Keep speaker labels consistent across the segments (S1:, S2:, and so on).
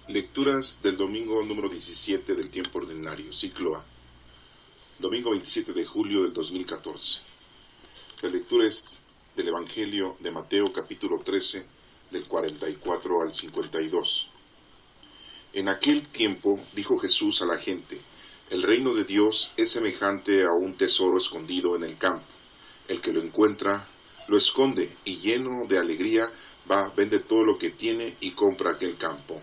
S1: Lecturas del domingo número 17 del tiempo ordinario, ciclo A. Domingo 27 de julio del 2014. La lectura es del Evangelio de Mateo capítulo 13, del 44 al 52. En aquel tiempo dijo Jesús a la gente: el reino de Dios es semejante a un tesoro escondido en el campo. El que lo encuentra, lo esconde y lleno de alegría va, vende todo lo que tiene y compra aquel campo.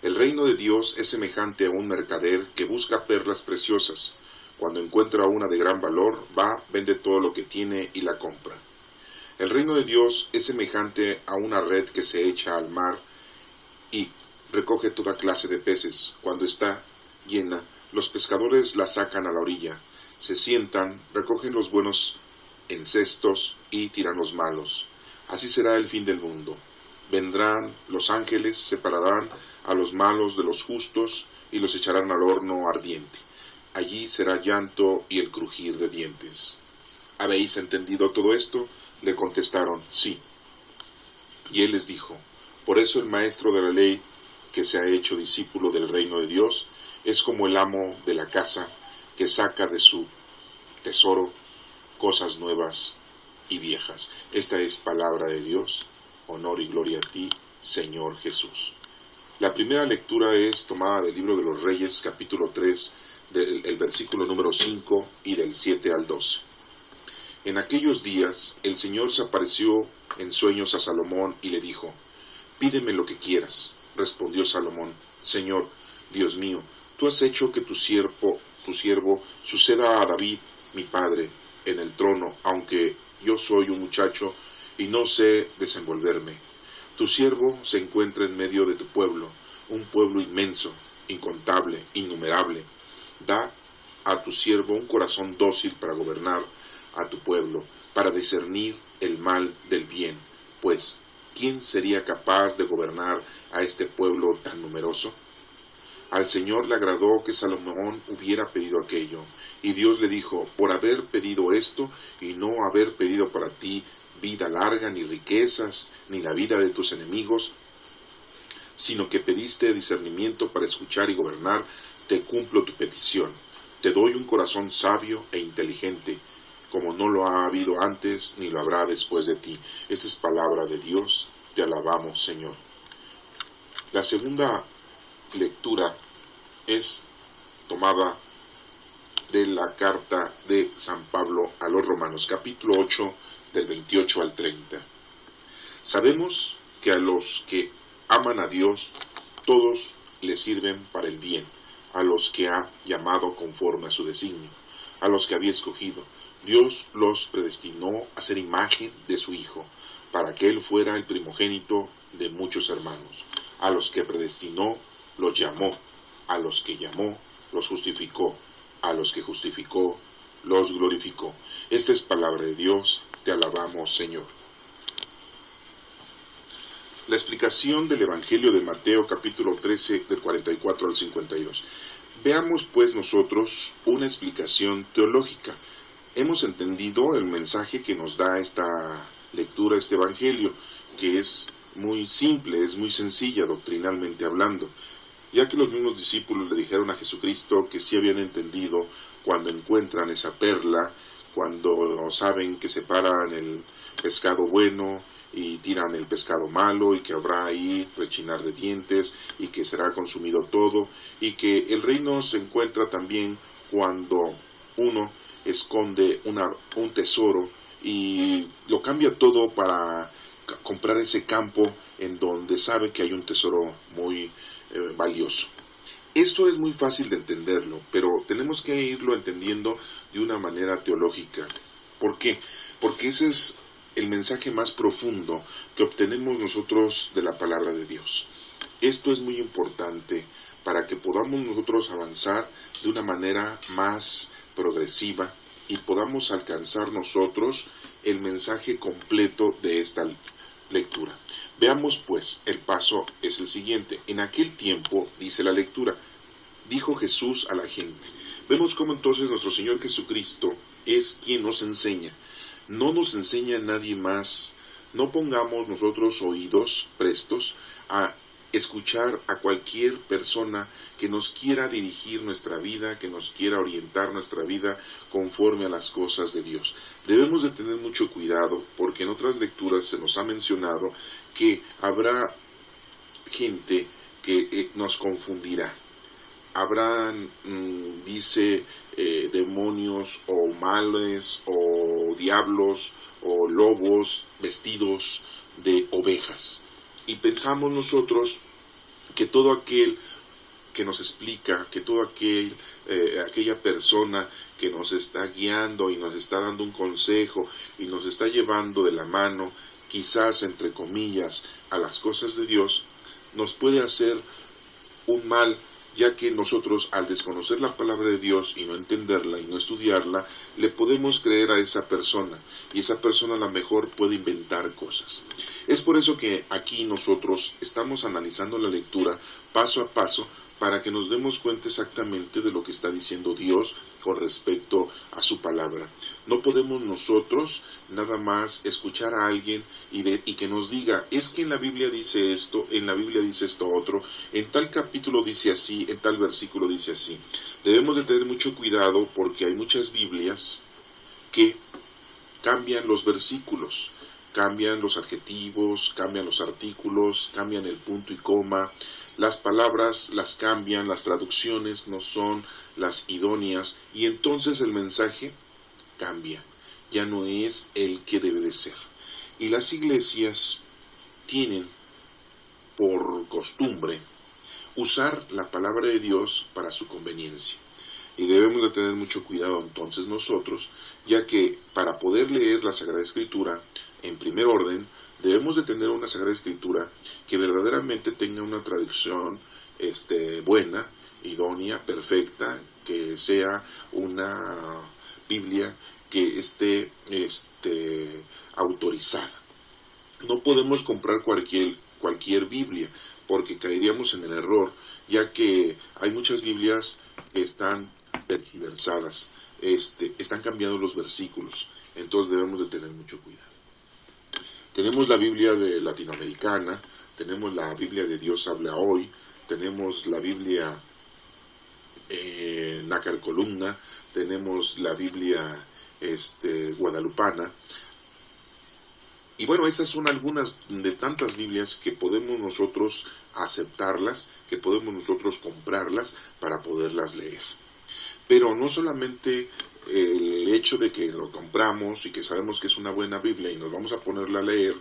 S1: El reino de Dios es semejante a un mercader que busca perlas preciosas. Cuando encuentra una de gran valor, va, vende todo lo que tiene y la compra. El reino de Dios es semejante a una red que se echa al mar y recoge toda clase de peces. Cuando está llena, los pescadores la sacan a la orilla, se sientan, recogen los buenos en cestos y tiran los malos. Así será el fin del mundo. Vendrán los ángeles, separarán a los malos de los justos y los echarán al horno ardiente. Allí será llanto y el crujir de dientes. ¿Habéis entendido todo esto? Le contestaron: sí. Y él les dijo: por eso el maestro de la ley, que se ha hecho discípulo del reino de Dios, es como el amo de la casa, que saca de su tesoro cosas nuevas y viejas. Esta es palabra de Dios. Honor y gloria a ti, Señor Jesús. La primera lectura es tomada del libro de los Reyes, capítulo 3, del versículo número 5 y del 7 al 12. En aquellos días el Señor se apareció en sueños a Salomón y le dijo: pídeme lo que quieras. Respondió Salomón: Señor, Dios mío, tú has hecho que tu siervo suceda a David, mi padre, en el trono, aunque yo soy un muchacho y no sé desenvolverme. Tu siervo se encuentra en medio de tu pueblo, un pueblo inmenso, incontable, innumerable. Da a tu siervo un corazón dócil para gobernar a tu pueblo, para discernir el mal del bien, pues ¿quién sería capaz de gobernar a este pueblo tan numeroso? Al Señor le agradó que Salomón hubiera pedido aquello, y Dios le dijo: por haber pedido esto y no haber pedido para ti vida larga, ni riquezas, ni la vida de tus enemigos, sino que pediste discernimiento para escuchar y gobernar, te cumplo tu petición. Te doy un corazón sabio e inteligente, como no lo ha habido antes, ni lo habrá después de ti. Esta es palabra de Dios. Te alabamos, Señor. La segunda lectura es tomada de la carta de San Pablo a los Romanos, capítulo 8, del 28 al 30. Sabemos que a los que aman a Dios, todos les sirven para el bien, a los que ha llamado conforme a su designio, a los que había escogido. Dios los predestinó a ser imagen de su Hijo, para que Él fuera el primogénito de muchos hermanos. A los que predestinó, los llamó. A los que llamó, los justificó. A los que justificó, los glorificó. Esta es palabra de Dios. Te alabamos, Señor. La explicación del Evangelio de Mateo, capítulo 13, del 44 al 52. Veamos pues nosotros una explicación teológica. Hemos entendido el mensaje que nos da esta lectura, este Evangelio, que es muy simple, es muy sencilla doctrinalmente hablando, ya que los mismos discípulos le dijeron a Jesucristo que sí habían entendido cuando encuentran esa perla, cuando saben que separan el pescado bueno y tiran el pescado malo, y que habrá ahí rechinar de dientes y que será consumido todo, y que el reino se encuentra también cuando uno esconde un tesoro y lo cambia todo para comprar ese campo en donde sabe que hay un tesoro muy valioso. Esto es muy fácil de entenderlo, pero tenemos que irlo entendiendo de una manera teológica. ¿Por qué? Porque ese es el mensaje más profundo que obtenemos nosotros de la palabra de Dios. Esto es muy importante para que podamos nosotros avanzar de una manera más progresiva y podamos alcanzar nosotros el mensaje completo de esta lectura. Veamos pues, el paso es el siguiente. En aquel tiempo, dice la lectura, dijo Jesús a la gente. Vemos cómo entonces nuestro Señor Jesucristo es quien nos enseña. No nos enseña nadie más. No pongamos nosotros oídos prestos a escuchar a cualquier persona que nos quiera dirigir nuestra vida, que nos quiera orientar nuestra vida conforme a las cosas de Dios. Debemos de tener mucho cuidado porque en otras lecturas se nos ha mencionado que habrá gente que nos confundirá. Habrán, dice, demonios o males o diablos o lobos vestidos de ovejas. Y pensamos nosotros que todo aquel que nos explica, que todo aquella persona que nos está guiando y nos está dando un consejo y nos está llevando de la mano, quizás entre comillas, a las cosas de Dios, nos puede hacer un mal, ya que nosotros al desconocer la palabra de Dios y no entenderla y no estudiarla, le podemos creer a esa persona y esa persona a lo mejor puede inventar cosas. Es por eso que aquí nosotros estamos analizando la lectura paso a paso para que nos demos cuenta exactamente de lo que está diciendo Dios con respecto a su palabra. No podemos nosotros nada más escuchar a alguien y que nos diga, es que en la Biblia dice esto, en la Biblia dice esto otro, en tal capítulo dice así, en tal versículo dice así. Debemos de tener mucho cuidado porque hay muchas Biblias que cambian los versículos, cambian los adjetivos, cambian los artículos, cambian el punto y coma. Las palabras las cambian, las traducciones no son las idóneas y entonces el mensaje cambia, ya no es el que debe de ser. Y las iglesias tienen por costumbre usar la palabra de Dios para su conveniencia. Y debemos de tener mucho cuidado entonces nosotros, ya que para poder leer la Sagrada Escritura en primer orden, debemos de tener una Sagrada Escritura que verdaderamente tenga una traducción buena, idónea, perfecta, que sea una Biblia que esté autorizada. No podemos comprar cualquier Biblia, porque caeríamos en el error, ya que hay muchas Biblias que están tergiversadas, están cambiando los versículos, entonces debemos de tener mucho cuidado. Tenemos la Biblia latinoamericana, tenemos la Biblia de Dios habla hoy, tenemos la Biblia Nácar Columna, tenemos la Biblia guadalupana. Y bueno, esas son algunas de tantas Biblias que podemos nosotros aceptarlas, que podemos nosotros comprarlas para poderlas leer. Pero no solamente el hecho de que lo compramos y que sabemos que es una buena Biblia y nos vamos a ponerla a leer,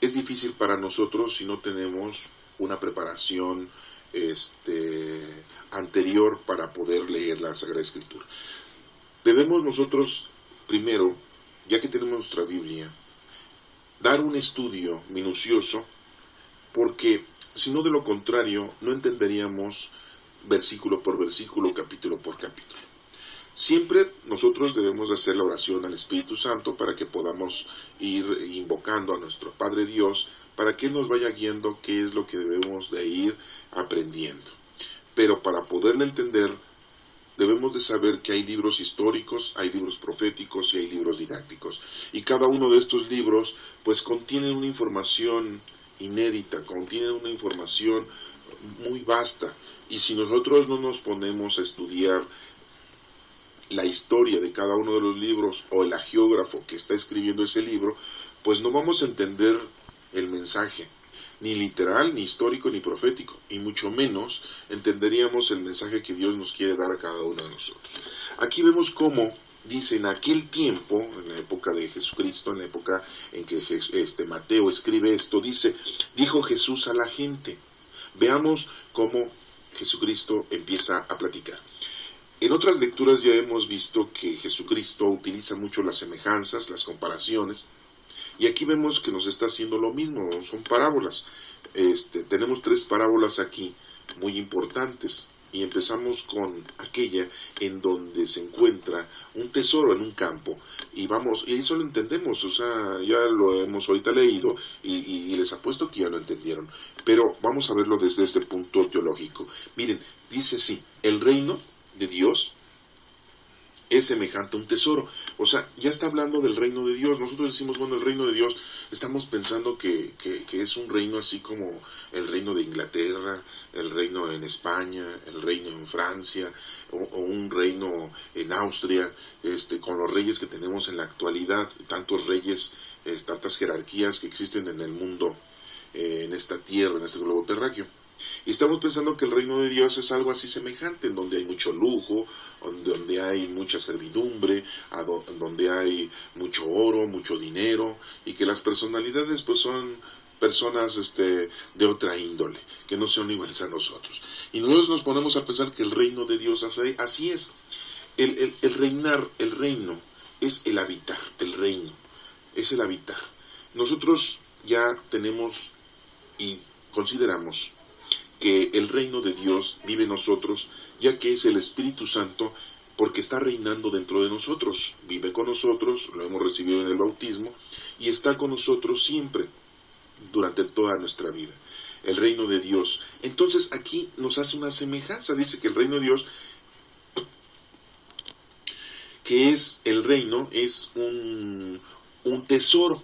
S1: es difícil para nosotros si no tenemos una preparación anterior para poder leer la Sagrada Escritura. Debemos nosotros, primero, ya que tenemos nuestra Biblia, dar un estudio minucioso, porque si no, de lo contrario, no entenderíamos versículo por versículo, capítulo por capítulo. Siempre nosotros debemos hacer la oración al Espíritu Santo para que podamos ir invocando a nuestro Padre Dios para que Él nos vaya guiando qué es lo que debemos de ir aprendiendo. Pero para poderlo entender, debemos de saber que hay libros históricos, hay libros proféticos y hay libros didácticos. Y cada uno de estos libros pues contienen una información inédita, contienen una información muy vasta. Y si nosotros no nos ponemos a estudiar la historia de cada uno de los libros o el agiógrafo que está escribiendo ese libro, pues no vamos a entender el mensaje, ni literal, ni histórico, ni profético, y mucho menos entenderíamos el mensaje que Dios nos quiere dar a cada uno de nosotros. Aquí vemos cómo dice, en aquel tiempo, en la época de Jesucristo, en la época en que Mateo escribe esto, dice, dijo Jesús a la gente. Veamos cómo Jesucristo empieza a platicar. En otras lecturas ya hemos visto que Jesucristo utiliza mucho las semejanzas, las comparaciones, y aquí vemos que nos está haciendo lo mismo, son parábolas. Tenemos 3 parábolas aquí muy importantes, y empezamos con aquella en donde se encuentra un tesoro en un campo, y eso lo entendemos, o sea, ya lo hemos ahorita leído, y les apuesto que ya lo entendieron, pero vamos a verlo desde este punto teológico. Miren, dice así, el reino de Dios es semejante a un tesoro. O sea, ya está hablando del reino de Dios. Nosotros decimos, bueno, el reino de Dios, estamos pensando que es un reino así como el reino de Inglaterra, el reino en España, el reino en Francia, o un reino en Austria, con los reyes que tenemos en la actualidad, tantos reyes, tantas jerarquías que existen en el mundo, en esta tierra, en este globo terráqueo. Y estamos pensando que el reino de Dios es algo así semejante, en donde hay mucho lujo, donde hay mucha servidumbre, donde hay mucho oro, mucho dinero, y que las personalidades pues son personas de otra índole, que no son iguales a nosotros. Y nosotros nos ponemos a pensar que el reino de Dios así es. El reinar, el reino, es el habitar, el reino, es el habitar. Nosotros ya tenemos y consideramos que el reino de Dios vive en nosotros, ya que es el Espíritu Santo, porque está reinando dentro de nosotros, vive con nosotros, lo hemos recibido en el bautismo, y está con nosotros siempre, durante toda nuestra vida. El reino de Dios. Entonces aquí nos hace una semejanza, dice que el reino de Dios, que es el reino, es un tesoro,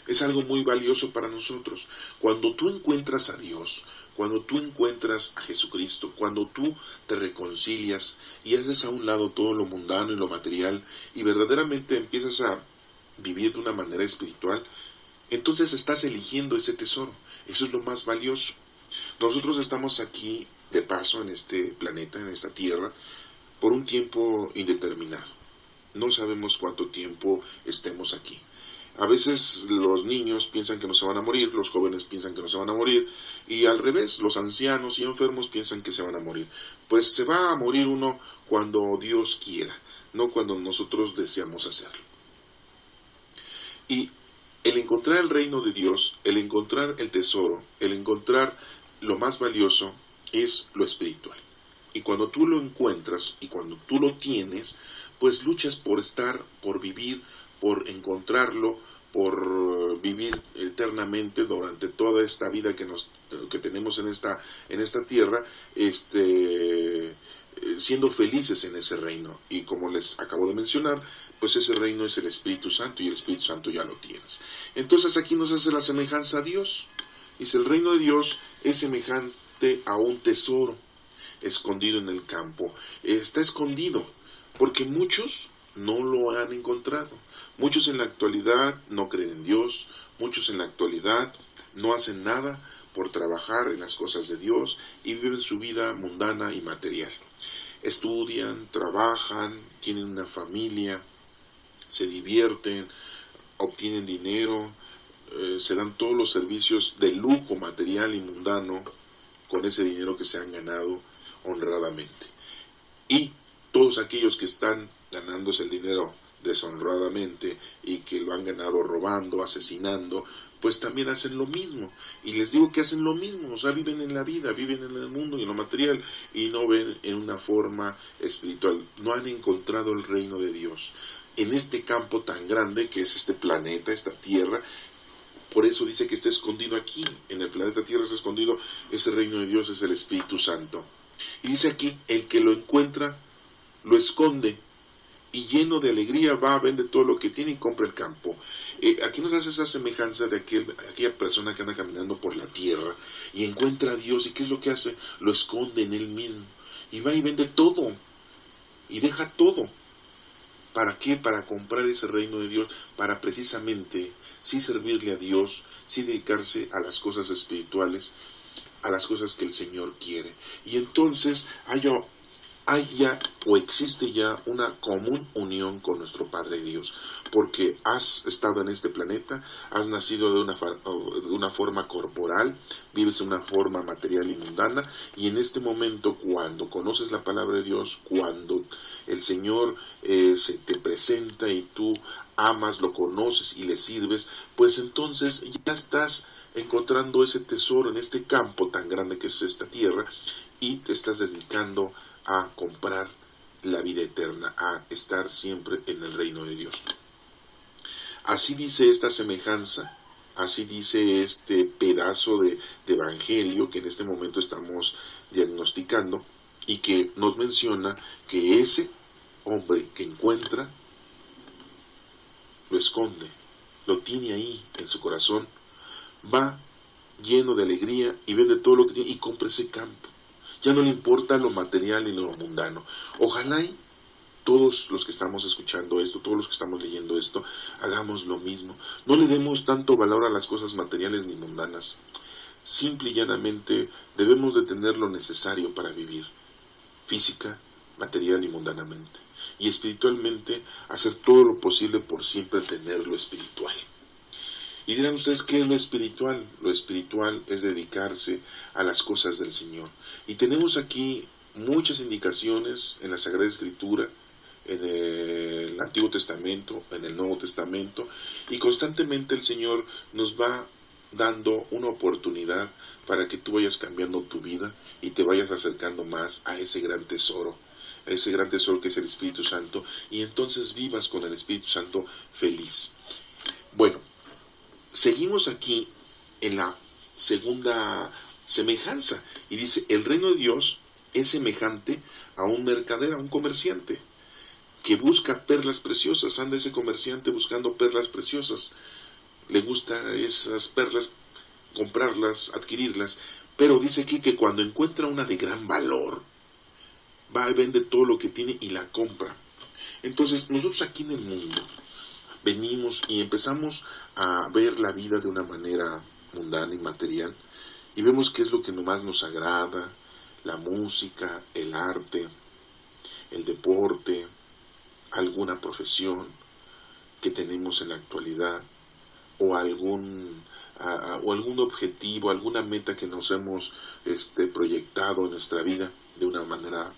S1: es algo muy valioso para nosotros. Cuando tú encuentras a Dios, cuando tú encuentras a Jesucristo, cuando tú te reconcilias y haces a un lado todo lo mundano y lo material y verdaderamente empiezas a vivir de una manera espiritual, entonces estás eligiendo ese tesoro. Eso es lo más valioso. Nosotros estamos aquí de paso en este planeta, en esta tierra, por un tiempo indeterminado. No sabemos cuánto tiempo estemos aquí. A veces los niños piensan que no se van a morir, los jóvenes piensan que no se van a morir, y al revés, los ancianos y enfermos piensan que se van a morir. Pues se va a morir uno cuando Dios quiera, no cuando nosotros deseamos hacerlo. Y el encontrar el reino de Dios, el encontrar el tesoro, el encontrar lo más valioso, es lo espiritual. Y cuando tú lo encuentras y cuando tú lo tienes, pues luchas por estar, por vivir, por encontrarlo, por vivir eternamente durante toda esta vida que tenemos en esta tierra, siendo felices en ese reino. Y como les acabo de mencionar, pues ese reino es el Espíritu Santo y el Espíritu Santo ya lo tienes. Entonces aquí nos hace la semejanza a Dios. Dice, el reino de Dios es semejante a un tesoro escondido en el campo. Está escondido porque muchos no lo han encontrado. Muchos en la actualidad no creen en Dios, muchos en la actualidad no hacen nada por trabajar en las cosas de Dios y viven su vida mundana y material. Estudian, trabajan, tienen una familia, se divierten, obtienen dinero, se dan todos los servicios de lujo material y mundano con ese dinero que se han ganado honradamente. Y todos aquellos que están ganándose el dinero deshonradamente y que lo han ganado robando, asesinando, pues también hacen lo mismo. Y les digo que hacen lo mismo, o sea, viven en la vida, viven en el mundo y en lo material y no ven en una forma espiritual. No han encontrado el reino de Dios en este campo tan grande que es este planeta, esta tierra. Por eso dice que está escondido aquí, en el planeta Tierra está escondido ese reino de Dios, es el Espíritu Santo. Y dice aquí, el que lo encuentra, lo esconde, y lleno de alegría va, vende todo lo que tiene y compra el campo. Aquí nos hace esa semejanza de aquella persona que anda caminando por la tierra y encuentra a Dios, y ¿qué es lo que hace? Lo esconde en él mismo, y va y vende todo, y deja todo. ¿Para qué? Para comprar ese reino de Dios, para precisamente sí servirle a Dios, sí dedicarse a las cosas espirituales, a las cosas que el Señor quiere. Y entonces hay ya o existe ya una común unión con nuestro Padre Dios, porque has estado en este planeta, has nacido de una forma corporal, vives de una forma material y mundana, y en este momento, cuando conoces la palabra de Dios, cuando el Señor se te presenta y tú amas, lo conoces y le sirves, pues entonces ya estás encontrando ese tesoro en este campo tan grande que es esta tierra, y te estás dedicando a comprar la vida eterna, a estar siempre en el reino de Dios. Así dice esta semejanza, así dice este pedazo de evangelio que en este momento estamos diagnosticando, y que nos menciona que ese hombre que encuentra, lo esconde, lo tiene ahí en su corazón, va lleno de alegría y vende todo lo que tiene y compra ese campo. Ya no le importa lo material ni lo mundano. Ojalá y todos los que estamos escuchando esto, todos los que estamos leyendo esto, hagamos lo mismo. No le demos tanto valor a las cosas materiales ni mundanas. Simple y llanamente debemos de tener lo necesario para vivir, física, material y mundanamente. Y espiritualmente hacer todo lo posible por siempre tener lo espiritual. Y dirán ustedes, ¿qué es lo espiritual? Lo espiritual es dedicarse a las cosas del Señor. Y tenemos aquí muchas indicaciones en la Sagrada Escritura, en el Antiguo Testamento, en el Nuevo Testamento, y constantemente el Señor nos va dando una oportunidad para que tú vayas cambiando tu vida y te vayas acercando más a ese gran tesoro que es el Espíritu Santo, y entonces vivas con el Espíritu Santo feliz. Bueno, seguimos aquí en la segunda semejanza, y dice, el reino de Dios es semejante a un mercader, a un comerciante, que busca perlas preciosas. Anda ese comerciante buscando perlas preciosas, le gusta esas perlas, comprarlas, adquirirlas, pero dice aquí que cuando encuentra una de gran valor, va y vende todo lo que tiene y la compra. Entonces nosotros aquí en el mundo venimos y empezamos a ver la vida de una manera mundana y material, y vemos qué es lo que más nos agrada: la música, el arte, el deporte, alguna profesión que tenemos en la actualidad, o algún objetivo, alguna meta que nos hemos proyectado en nuestra vida de una manera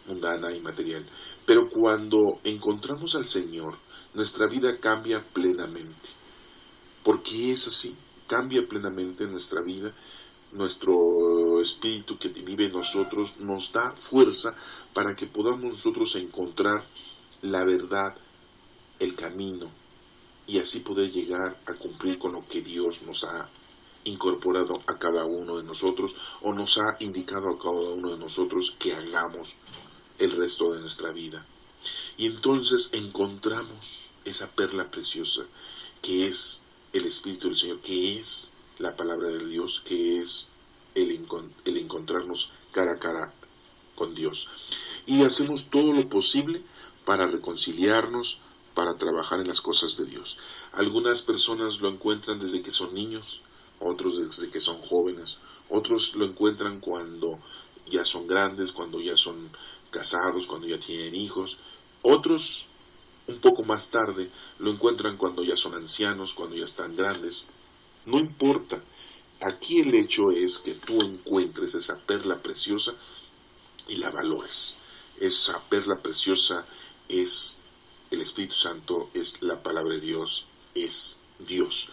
S1: mundana y material. Pero cuando encontramos al Señor, nuestra vida cambia plenamente. Porque es así, cambia plenamente nuestra vida. Nuestro espíritu que vive en nosotros nos da fuerza para que podamos nosotros encontrar la verdad, el camino, y así poder llegar a cumplir con lo que Dios nos ha incorporado a cada uno de nosotros, o nos ha indicado a cada uno de nosotros que hagamos el resto de nuestra vida. Y entonces encontramos esa perla preciosa que es el Espíritu del Señor, que es la palabra de Dios, que es el encontrarnos cara a cara con Dios. Y hacemos todo lo posible para reconciliarnos, para trabajar en las cosas de Dios. Algunas personas lo encuentran desde que son niños, otros desde que son jóvenes, otros lo encuentran cuando ya son grandes, cuando ya son casados, cuando ya tienen hijos, otros un poco más tarde lo encuentran cuando ya son ancianos, cuando ya están grandes. No importa, aquí el hecho es que tú encuentres esa perla preciosa y la valores. Esa perla preciosa es el Espíritu Santo, es la palabra de Dios, es Dios.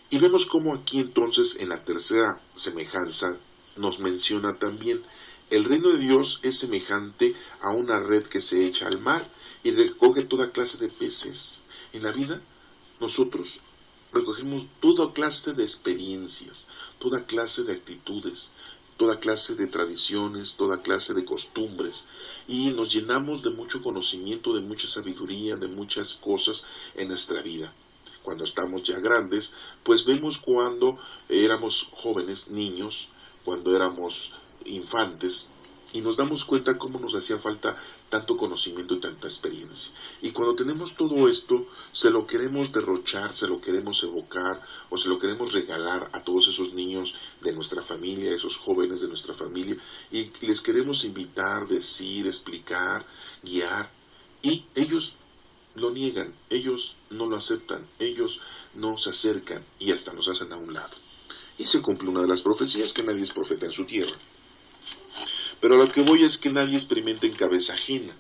S1: Y vemos cómo aquí entonces en la tercera semejanza nos menciona también: el reino de Dios es semejante a una red que se echa al mar y recoge toda clase de peces. En la vida nosotros recogemos toda clase de experiencias, toda clase de actitudes, toda clase de tradiciones, toda clase de costumbres, y nos llenamos de mucho conocimiento, de mucha sabiduría, de muchas cosas en nuestra vida. Cuando estamos ya grandes, pues vemos cuando éramos jóvenes, niños, cuando éramos infantes, y nos damos cuenta cómo nos hacía falta tanto conocimiento y tanta experiencia. Y cuando tenemos todo esto, se lo queremos derrochar, se lo queremos evocar, o se lo queremos regalar a todos esos niños de nuestra familia, esos jóvenes de nuestra familia, y les queremos invitar, decir, explicar, guiar, y ellos lo niegan, ellos no lo aceptan, ellos no se acercan y hasta nos hacen a un lado. Y se cumple una de las profecías, que nadie es profeta en su tierra. Pero a lo que voy es que nadie experimenta en cabeza ajena,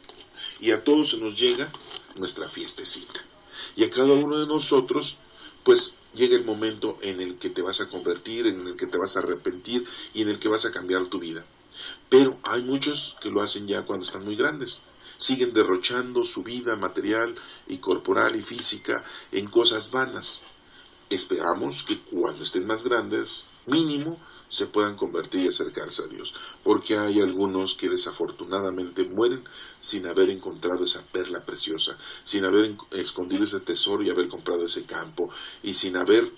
S1: y a todos se nos llega nuestra fiestecita. Y a cada uno de nosotros, pues llega el momento en el que te vas a convertir, en el que te vas a arrepentir y en el que vas a cambiar tu vida. Pero hay muchos que lo hacen ya cuando están muy grandes. Siguen derrochando su vida material y corporal y física en cosas vanas. Esperamos que cuando estén más grandes, mínimo, se puedan convertir y acercarse a Dios, porque hay algunos que desafortunadamente mueren sin haber encontrado esa perla preciosa, sin haber escondido ese tesoro y haber comprado ese campo, y sin haber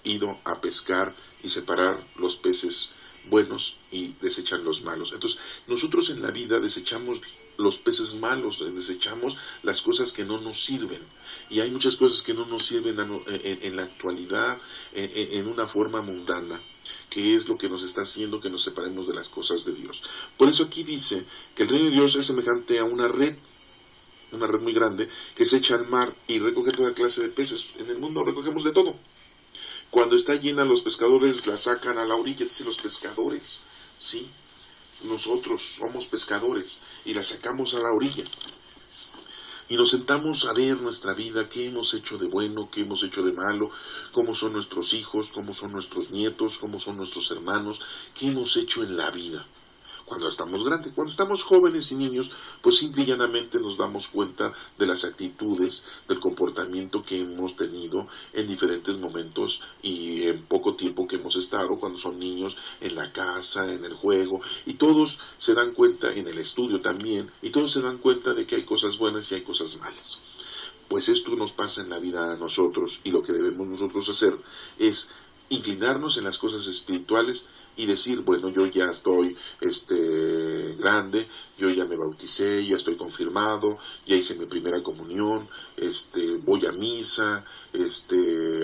S1: ido a pescar y separar los peces buenos y desechar los malos. Entonces, nosotros en la vida desechamos los peces malos, desechamos las cosas que no nos sirven, y hay muchas cosas que no nos sirven en la actualidad, en una forma mundana, que es lo que nos está haciendo que nos separemos de las cosas de Dios. Por eso aquí dice que el reino de Dios es semejante a una red muy grande que se echa al mar y recoge toda clase de peces. En el mundo recogemos de todo. Cuando está llena, los pescadores la sacan a la orilla. Dicen los pescadores, ¿sí? Nosotros somos pescadores y la sacamos a la orilla. Y nos sentamos a ver nuestra vida, qué hemos hecho de bueno, qué hemos hecho de malo, cómo son nuestros hijos, cómo son nuestros nietos, cómo son nuestros hermanos, qué hemos hecho en la vida. Cuando estamos grandes, cuando estamos jóvenes y niños, pues simple y llanamente nos damos cuenta de las actitudes, del comportamiento que hemos tenido en diferentes momentos y en poco tiempo que hemos estado, cuando son niños, en la casa, en el juego, y todos se dan cuenta, en el estudio también, y todos se dan cuenta de que hay cosas buenas y hay cosas malas. Pues esto nos pasa en la vida a nosotros, y lo que debemos nosotros hacer es inclinarnos en las cosas espirituales y decir, bueno, yo ya estoy grande, yo ya me bauticé, ya estoy confirmado, ya hice mi primera comunión, voy a misa,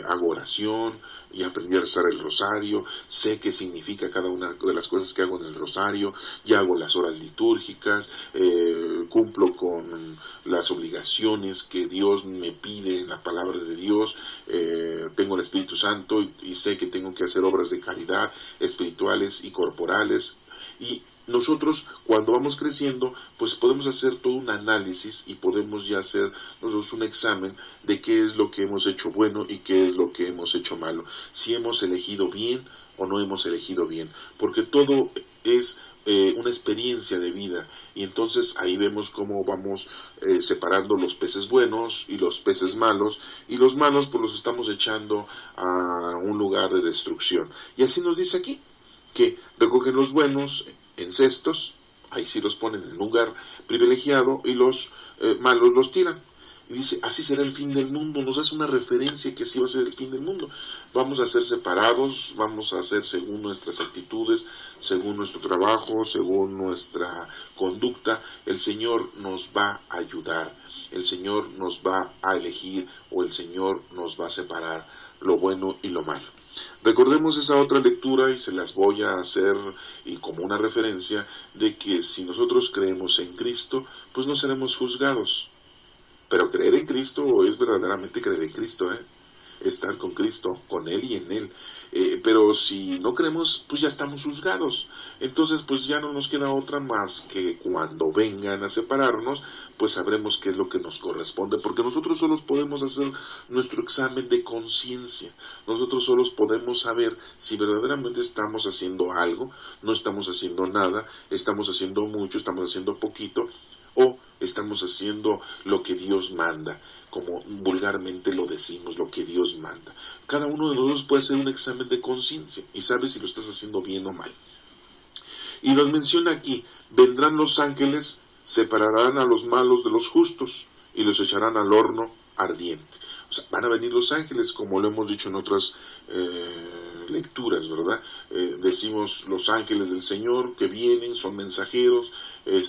S1: hago oración, y aprendí a rezar el rosario, sé qué significa cada una de las cosas que hago en el rosario, ya hago las horas litúrgicas, cumplo con las obligaciones que Dios me pide en la palabra de Dios, tengo el Espíritu Santo y sé que tengo que hacer obras de caridad espirituales y corporales. Y nosotros, cuando vamos creciendo, pues podemos hacer todo un análisis y podemos ya hacer nosotros un examen de qué es lo que hemos hecho bueno y qué es lo que hemos hecho malo, si hemos elegido bien o no hemos elegido bien, porque todo es una experiencia de vida, y entonces ahí vemos cómo vamos separando los peces buenos y los peces malos, y los malos pues los estamos echando a un lugar de destrucción. Y así nos dice aquí, que recogen los buenos en cestos, ahí sí los ponen en un lugar privilegiado, y los malos los tiran. Y dice, así será el fin del mundo. Nos hace una referencia que así va a ser el fin del mundo. Vamos a ser separados, vamos a ser según nuestras actitudes, según nuestro trabajo, según nuestra conducta. El Señor nos va a ayudar, el Señor nos va a elegir, o el Señor nos va a separar lo bueno y lo malo. Recordemos esa otra lectura, y se las voy a hacer y como una referencia de que si nosotros creemos en Cristo, pues no seremos juzgados. Pero creer en Cristo es verdaderamente creer en Cristo, estar con Cristo, con Él y en Él. Pero si no creemos, pues ya estamos juzgados. Entonces pues ya no nos queda otra más que cuando vengan a separarnos, pues sabremos qué es lo que nos corresponde, porque nosotros solos podemos hacer nuestro examen de conciencia. Nosotros solos podemos saber si verdaderamente estamos haciendo algo, no estamos haciendo nada, estamos haciendo mucho, estamos haciendo poquito, o estamos haciendo lo que Dios manda, como vulgarmente lo decimos, lo que Dios manda. Cada uno de nosotros puede hacer un examen de conciencia y sabe si lo estás haciendo bien o mal. Y nos menciona aquí, vendrán los ángeles, separarán a los malos de los justos y los echarán al horno ardiente. O sea, van a venir los ángeles, como lo hemos dicho en otras lecturas, ¿verdad? Decimos los ángeles del Señor que vienen, son mensajeros,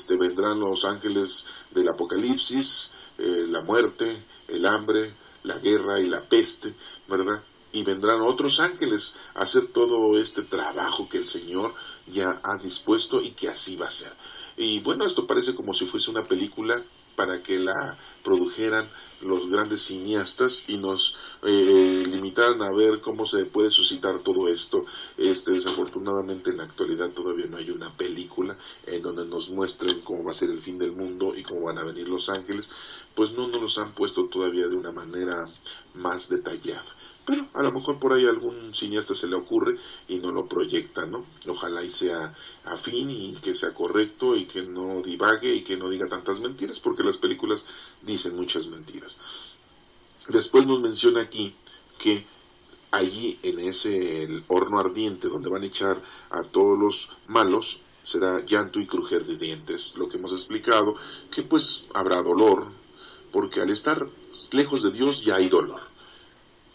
S1: vendrán los ángeles del Apocalipsis, la muerte, el hambre, la guerra y la peste, ¿verdad? Y vendrán otros ángeles a hacer todo este trabajo que el Señor ya ha dispuesto y que así va a ser. Y bueno, esto parece como si fuese una película para que la produjeran los grandes cineastas y nos limitaran a ver cómo se puede suscitar todo esto. Desafortunadamente en la actualidad todavía no hay una película en donde nos muestren cómo va a ser el fin del mundo y cómo van a venir los ángeles, pues no nos los han puesto todavía de una manera más detallada. Pero a lo mejor por ahí algún cineasta se le ocurre y no lo proyecta, ¿no? Ojalá y sea afín y que sea correcto y que no divague y que no diga tantas mentiras, porque las películas dicen muchas mentiras. Después nos menciona aquí que allí en ese el horno ardiente donde van a echar a todos los malos, será llanto y crujir de dientes. Lo que hemos explicado, que pues habrá dolor, porque al estar lejos de Dios ya hay dolor.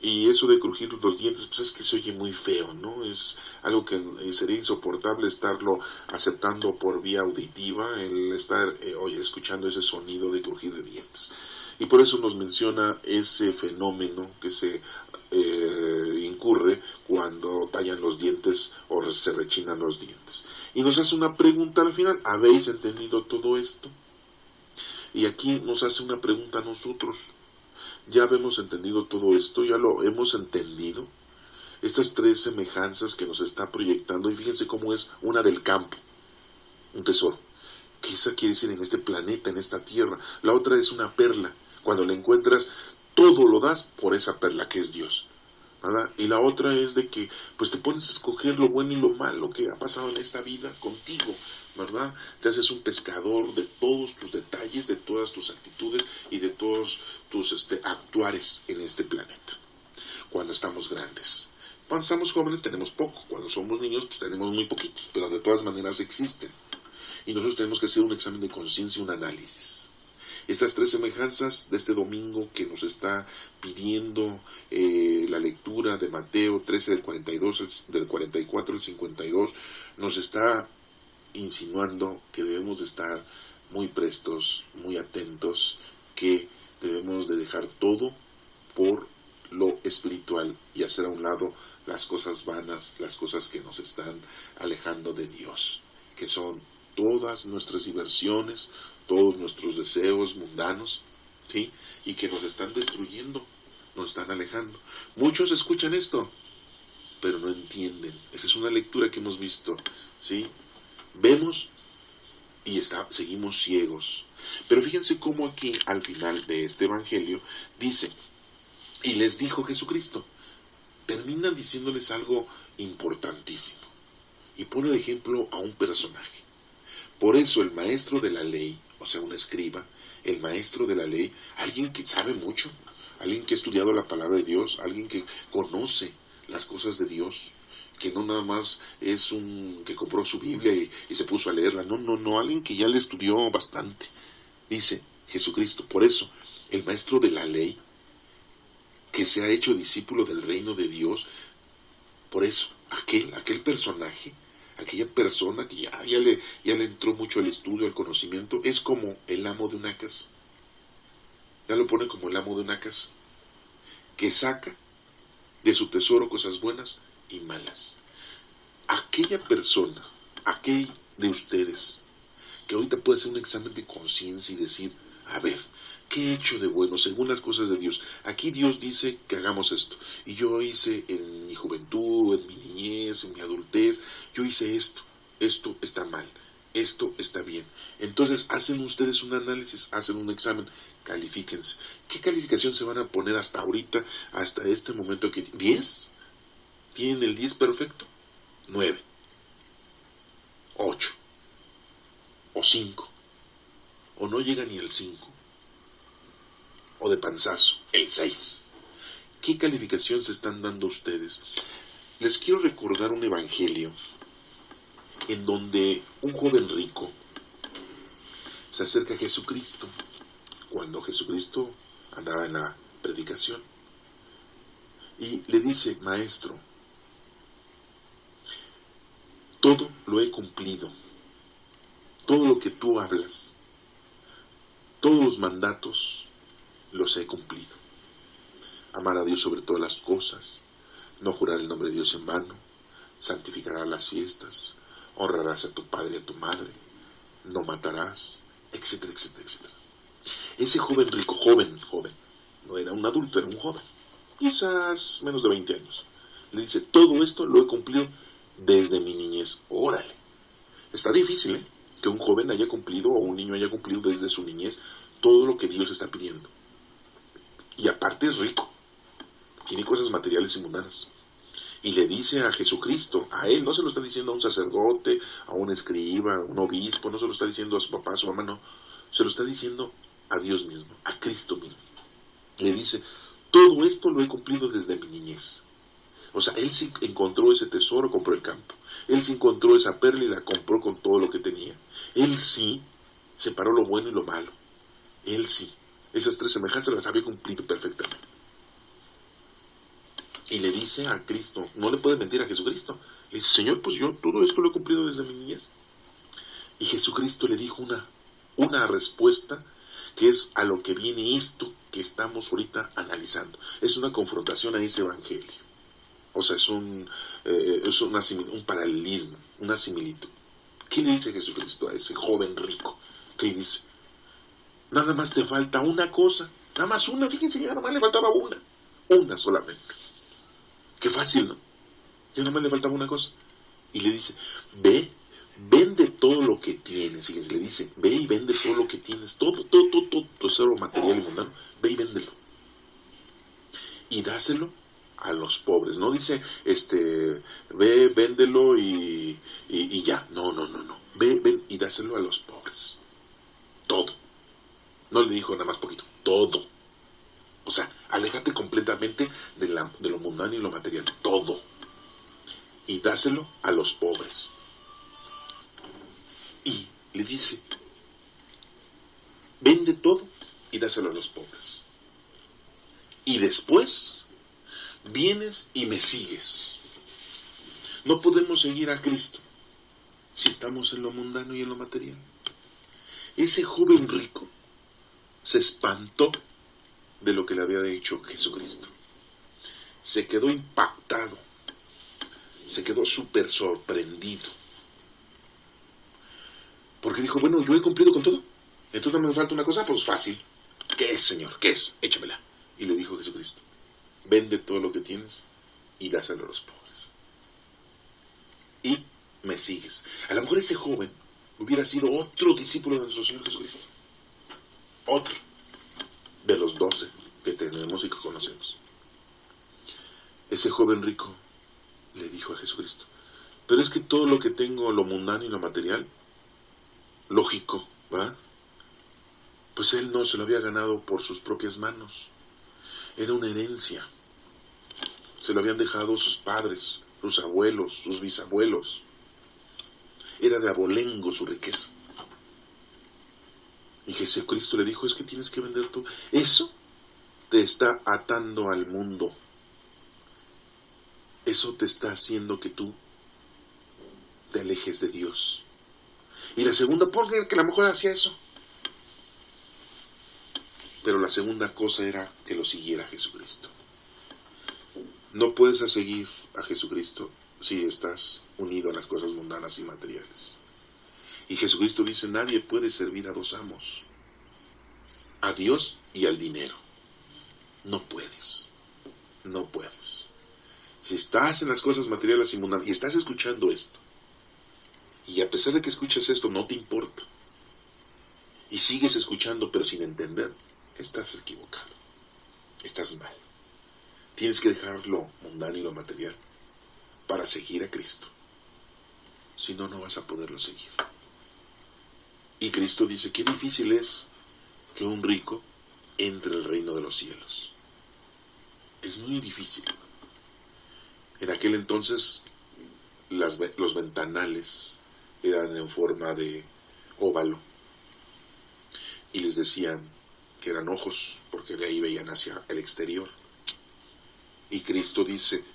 S1: Y eso de crujir los dientes, pues es que se oye muy feo, ¿no? Es algo que sería insoportable estarlo aceptando por vía auditiva, el estar escuchando ese sonido de crujir de dientes. Y por eso nos menciona ese fenómeno que se incurre cuando tallan los dientes o se rechinan los dientes. Y nos hace una pregunta al final, ¿habéis entendido todo esto? Y aquí nos hace una pregunta a nosotros. Ya hemos entendido todo esto, ya lo hemos entendido. Estas tres semejanzas que nos está proyectando, y fíjense cómo es una del campo, un tesoro. ¿Qué esa quiere decir en este planeta, en esta tierra? La otra es una perla. Cuando la encuentras, todo lo das por esa perla que es Dios, ¿verdad? Y la otra es de que pues te pones a escoger lo bueno y lo malo que ha pasado en esta vida contigo, ¿verdad? Te haces un pescador de todos tus detalles, de todas tus actitudes y de todos tus actuares en este planeta. Cuando estamos grandes. Cuando estamos jóvenes tenemos poco, cuando somos niños pues tenemos muy poquitos, pero de todas maneras existen. Y nosotros tenemos que hacer un examen de conciencia, un análisis. Estas tres semejanzas de este domingo que nos está pidiendo la lectura de Mateo 13 del 42, del 44 al 52, nos está insinuando que debemos de estar muy prestos, muy atentos, que debemos de dejar todo por lo espiritual y hacer a un lado las cosas vanas, las cosas que nos están alejando de Dios, que son todas nuestras diversiones, todos nuestros deseos mundanos, ¿sí? Y que nos están destruyendo, nos están alejando. Muchos escuchan esto, pero no entienden. Esa es una lectura que hemos visto, ¿sí? Vemos y seguimos ciegos. Pero fíjense cómo aquí, al final de este evangelio, dice, y les dijo Jesucristo, termina diciéndoles algo importantísimo. Y pone de ejemplo a un personaje. Por eso el maestro de la ley, o sea, un escriba, el maestro de la ley, alguien que sabe mucho, alguien que ha estudiado la palabra de Dios, alguien que conoce las cosas de Dios, que no nada más es un que compró su Biblia y se puso a leerla, no, alguien que ya le estudió bastante. Dice Jesucristo, por eso, el maestro de la ley, que se ha hecho discípulo del reino de Dios, por eso, aquel personaje, aquella persona que ya le entró mucho al estudio, al conocimiento, es como el amo de una casa. Ya lo pone como el amo de una casa, que saca de su tesoro cosas buenas y malas. Aquella persona, aquel de ustedes, que ahorita puede hacer un examen de conciencia y decir, a ver, ¿qué he hecho de bueno según las cosas de Dios? Aquí Dios dice que hagamos esto. Y yo hice en mi juventud, en mi niñez, en mi adultez, yo hice esto. Esto está mal. Esto está bien. Entonces hacen ustedes un análisis, hacen un examen, califíquense. ¿Qué calificación se van a poner hasta ahorita, hasta este momento aquí? ¿10? ¿Tienen el 10 perfecto? 9. 8. O 5. O no llega ni el 5. O de panzazo, el 6. ¿Qué calificación se están dando ustedes? Les quiero recordar un evangelio en donde un joven rico se acerca a Jesucristo cuando Jesucristo andaba en la predicación y le dice, maestro, todo lo he cumplido, todo lo que tú hablas, todos los mandatos los he cumplido. Amar a Dios sobre todas las cosas, no jurar el nombre de Dios en vano, santificarás las fiestas, honrarás a tu padre y a tu madre, no matarás, etcétera, etcétera, etcétera. Ese joven rico, joven, no era un adulto, era un joven, quizás menos de 20 años, le dice, todo esto lo he cumplido desde mi niñez. Órale, está difícil, que un joven haya cumplido o un niño haya cumplido desde su niñez todo lo que Dios está pidiendo. Y aparte es rico, tiene cosas materiales y mundanas. Y le dice a Jesucristo, a él, no se lo está diciendo a un sacerdote, a un escriba, a un obispo, no se lo está diciendo a su papá, a su mamá, no. Se lo está diciendo a Dios mismo, a Cristo mismo. Le dice, todo esto lo he cumplido desde mi niñez. O sea, él sí encontró ese tesoro, compró el campo. Él sí encontró esa perla y la compró con todo lo que tenía. Él sí separó lo bueno y lo malo. Él sí. Esas tres semejanzas las había cumplido perfectamente. Y le dice a Cristo, no le puede mentir a Jesucristo. Le dice, Señor, pues yo todo esto lo he cumplido desde mi niñez. Y Jesucristo le dijo una respuesta que es a lo que viene esto que estamos ahorita analizando. Es una confrontación a ese evangelio. O sea, es un paralelismo, una similitud. ¿Qué le dice Jesucristo a ese joven rico? ¿Qué le dice? Nada más te falta una cosa. Nada más una, fíjense, ya nada más le faltaba una. Una solamente. Qué fácil, ¿no? Ya nada más le faltaba una cosa. Y le dice, ve, vende todo lo que tienes. Fíjense, le dice, ve y vende todo lo que tienes. Todo tesoro material y mundano. Ve y véndelo. Y dáselo a los pobres. No dice, ve, véndelo y ya. No. Ve, ven y dáselo a los pobres. Todo. No le dijo nada más poquito. Todo. O sea, aléjate completamente de lo mundano y lo material. Todo. Y dáselo a los pobres. Y le dice, vende todo y dáselo a los pobres. Y después vienes y me sigues. No podemos seguir a Cristo si estamos en lo mundano y en lo material. Ese joven rico se espantó de lo que le había dicho Jesucristo. Se quedó impactado. Se quedó súper sorprendido. Porque dijo, bueno, yo he cumplido con todo. Entonces no me falta una cosa, pues fácil. ¿Qué es, Señor? ¿Qué es? Échamela. Y le dijo Jesucristo, vende todo lo que tienes y dáselo a los pobres. Y me sigues. A lo mejor ese joven hubiera sido otro discípulo de nuestro Señor Jesucristo. Otro de los 12 que tenemos y que conocemos. Ese joven rico le dijo a Jesucristo, pero es que todo lo que tengo, lo mundano y lo material, lógico, ¿verdad? Pues él no se lo había ganado por sus propias manos. Era una herencia. Se lo habían dejado sus padres, sus abuelos, sus bisabuelos. Era de abolengo su riqueza. Y Jesucristo le dijo, es que tienes que vender todo. Eso te está atando al mundo. Eso te está haciendo que tú te alejes de Dios. Y la segunda, porque a lo mejor hacía eso. Pero la segunda cosa era que lo siguiera Jesucristo. No puedes seguir a Jesucristo si estás unido a las cosas mundanas y materiales. Y Jesucristo dice, nadie puede servir a dos amos, a Dios y al dinero. No puedes. No puedes. Si estás en las cosas materiales y mundanas y estás escuchando esto, y a pesar de que escuchas esto no te importa, y sigues escuchando pero sin entender, estás equivocado. Estás mal. Tienes que dejar lo mundano y lo material para seguir a Cristo. Si no, no vas a poderlo seguir. Y Cristo dice, qué difícil es que un rico entre al reino de los cielos. Es muy difícil. En aquel entonces los ventanales eran en forma de óvalo. Y les decían que eran ojos, porque de ahí veían hacia el exterior. Y Cristo dice,